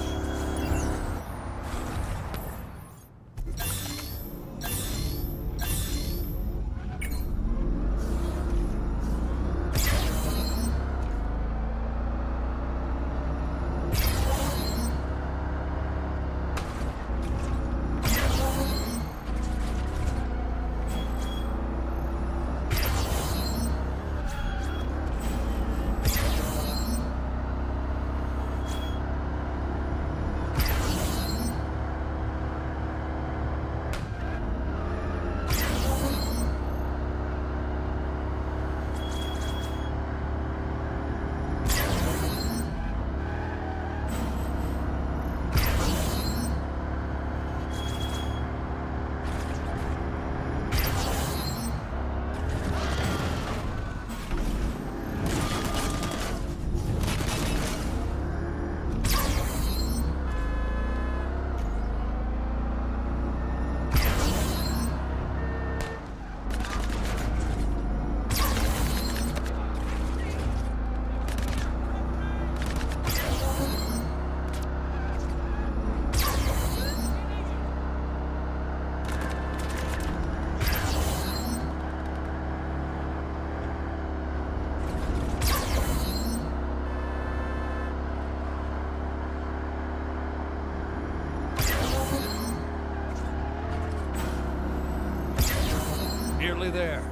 Nearly there.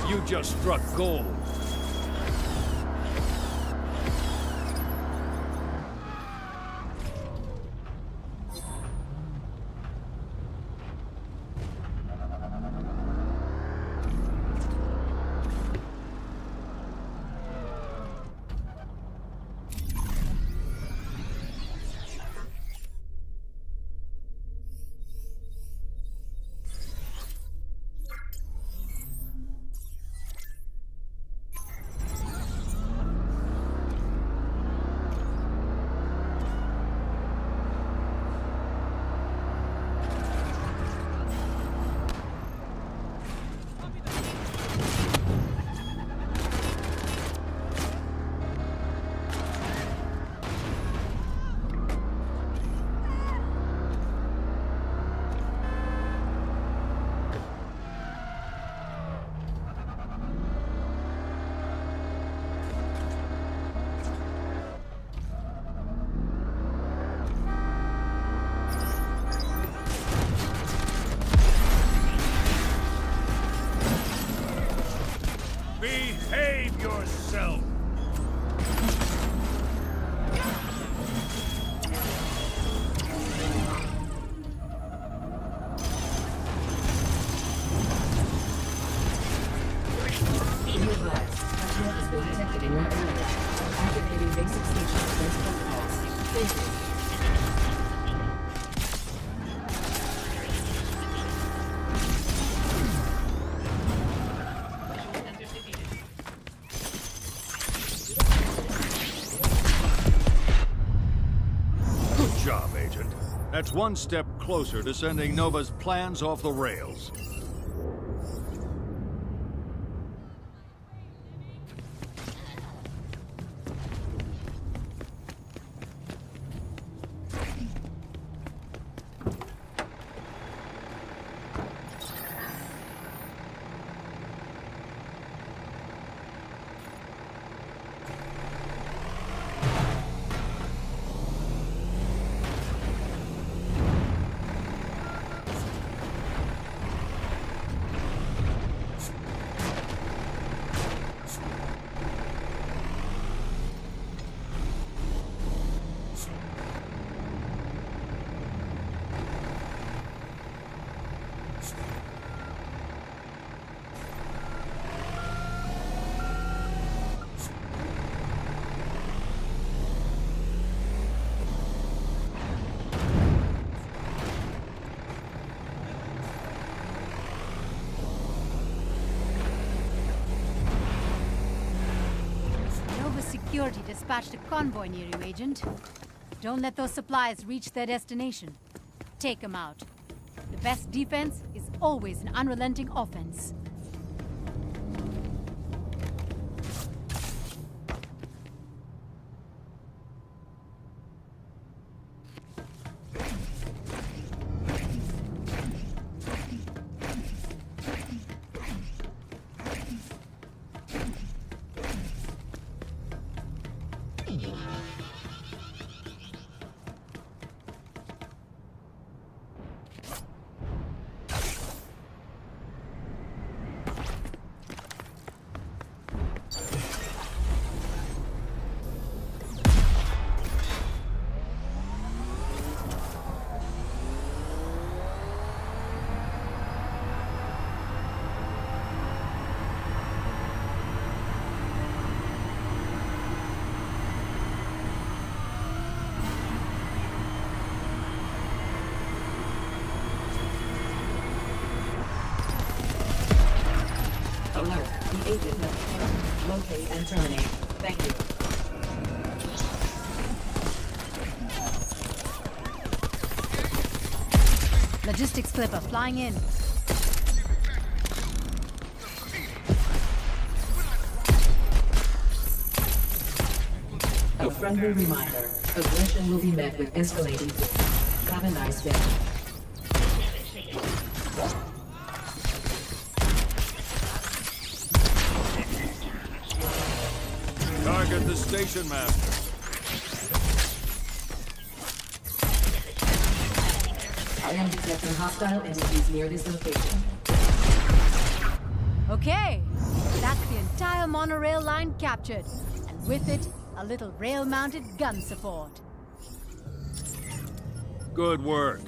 You just struck gold. detected in your area. Activating basic station defense protocols. Thank you. Good job, Agent. That's one step closer to sending Nova's plans off the rails. Security dispatched a convoy near you, Agent. Don't let those supplies reach their destination. Take them out. The best defense is always an unrelenting offense. Alert. The agent has locate and terminate. Thank you. Logistics clipper flying in. A friendly reminder. Aggression will be met with escalating force. Have a nice day. Target the station master. I am detecting hostile entities near this location. Okay, that's the entire monorail line captured. And with it, a little rail-mounted gun support. Good work.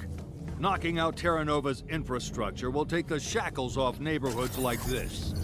Knocking out Terra Nova's infrastructure will take the shackles off neighborhoods like this.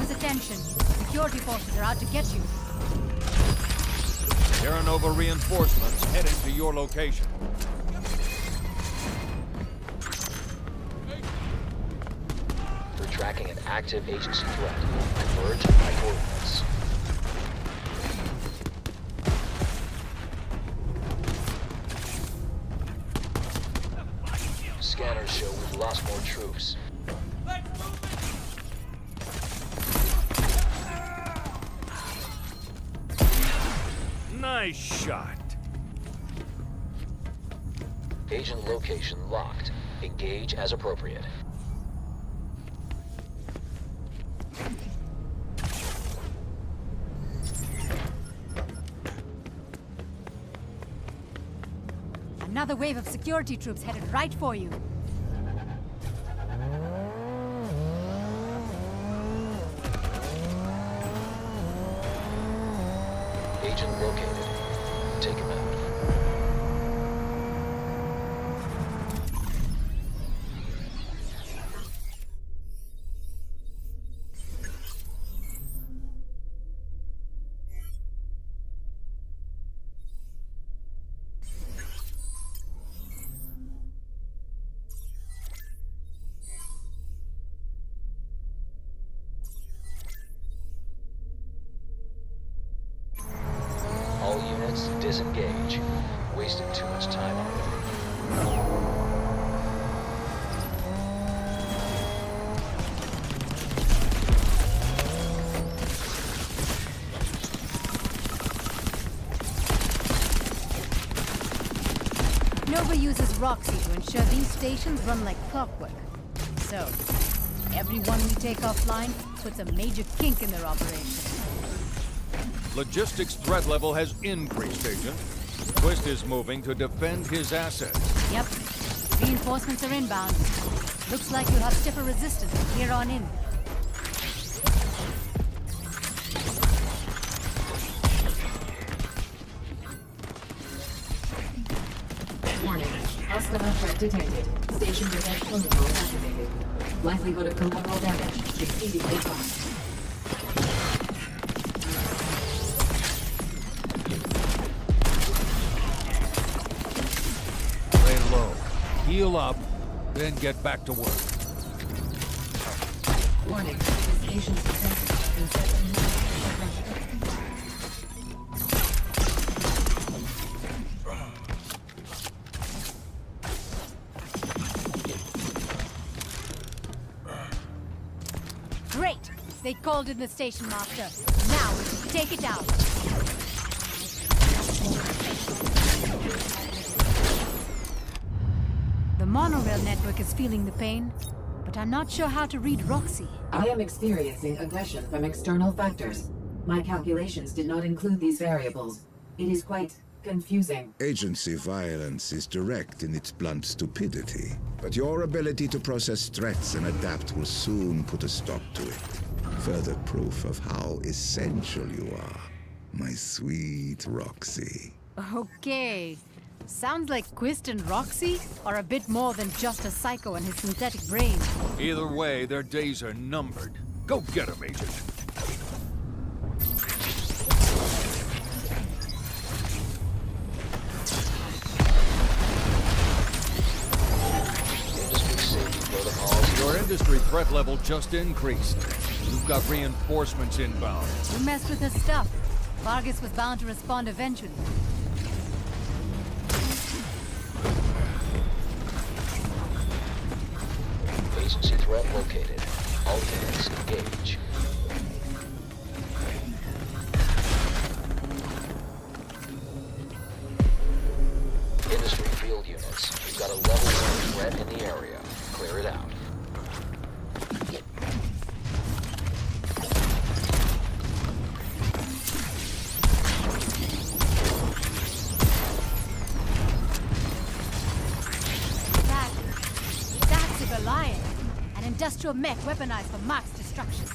Attention. Security forces are out to get you. Terra Nova reinforcements heading to your location. We're tracking an active agency threat. Converge my coordinates. Scanners show we've lost more troops. Nice shot. Agent location locked. Engage as appropriate. Another wave of security troops headed right for you. Agent located. Take him out. All units, disengage. Wasted too much time already. Nova uses Roxy to ensure these stations run like clockwork. So, everyone we take offline puts a major kink in their operation. Logistics threat level has increased, Agent. Quist is moving to defend his assets. Yep. Reinforcements are inbound. Looks like you'll have stiffer resistance from here on in. Warning. Hostile threat detected. Station defense protocol activated. Likelihood of collateral damage exceedingly high. Lay low. Heal up, then get back to work. Warning. Station's defenses in 7 minutes. Great! They called in the station master. Now, take it out. The monorail network is feeling the pain, but I'm not sure how to read Roxy. I am experiencing aggression from external factors. My calculations did not include these variables. It is quite confusing. Agency violence is direct in its blunt stupidity, but your ability to process threats and adapt will soon put a stop to it. Further proof of how essential you are, my sweet Roxy. Okay. Sounds like Quist and Roxy are a bit more than just a psycho and his synthetic brain. Either way, their days are numbered. Go get him, Agent. Your industry threat level just increased. You've got reinforcements inbound. You messed with his stuff. Vargas was bound to respond eventually. Agency threat located. All units engage. Industry field units. You've got a level 1 threat in the area. Clear it out. That's a Goliath. An industrial mech weaponized for mass destruction.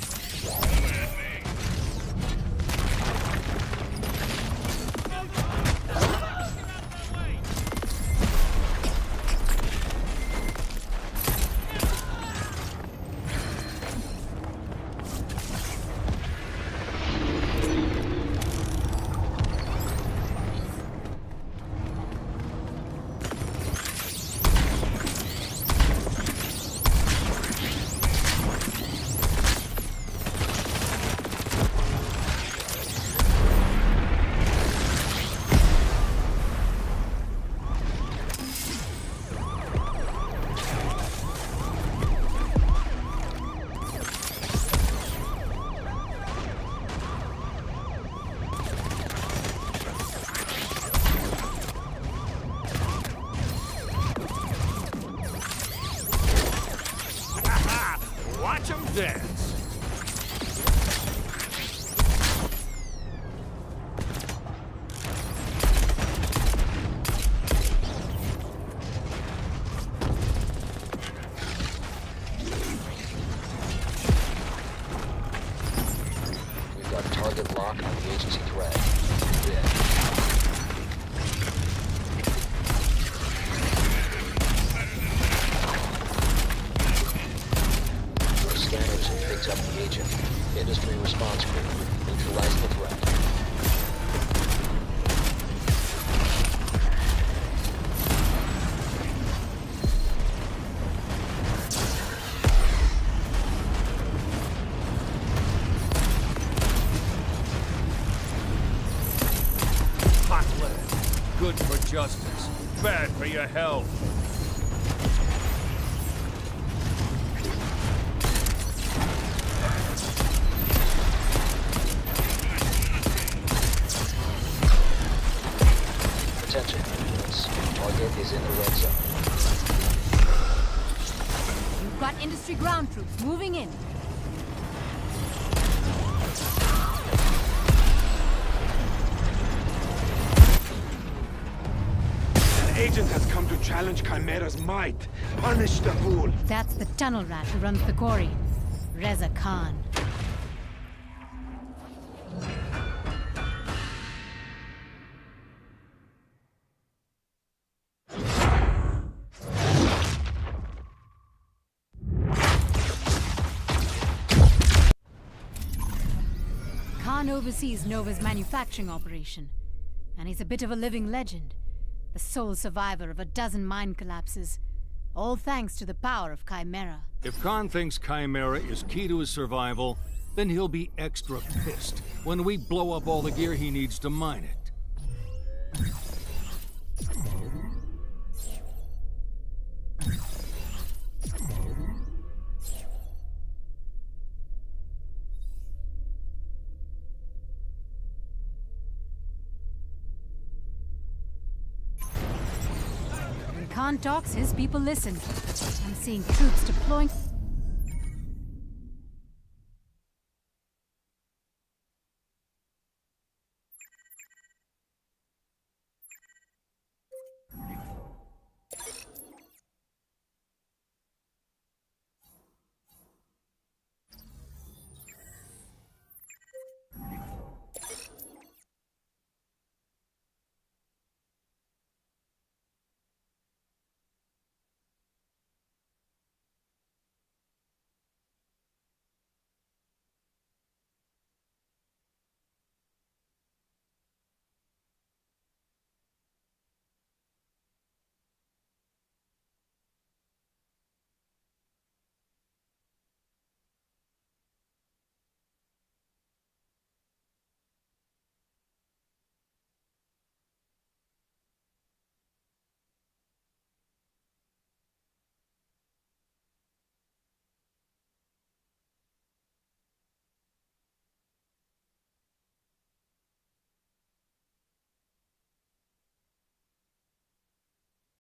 Watch them dance. agency threat. Dead. Our scanners have picked up the agent. Industry response group. Neutralize the threat. Good for justice, bad for your health. Attention, units. Target is in the red zone. You've got industry ground troops moving in. Agent has come to challenge Chimera's might. Punish the fool. That's the tunnel rat who runs the quarry. Reza Khan. Khan oversees Nova's manufacturing operation, and he's a bit of a living legend. The sole survivor of a dozen mine collapses, all thanks to the power of Chimera. If Khan thinks Chimera is key to his survival, then he'll be extra pissed when we blow up all the gear he needs to mine it. When Khan talks, his people listen. I'm seeing troops deploying.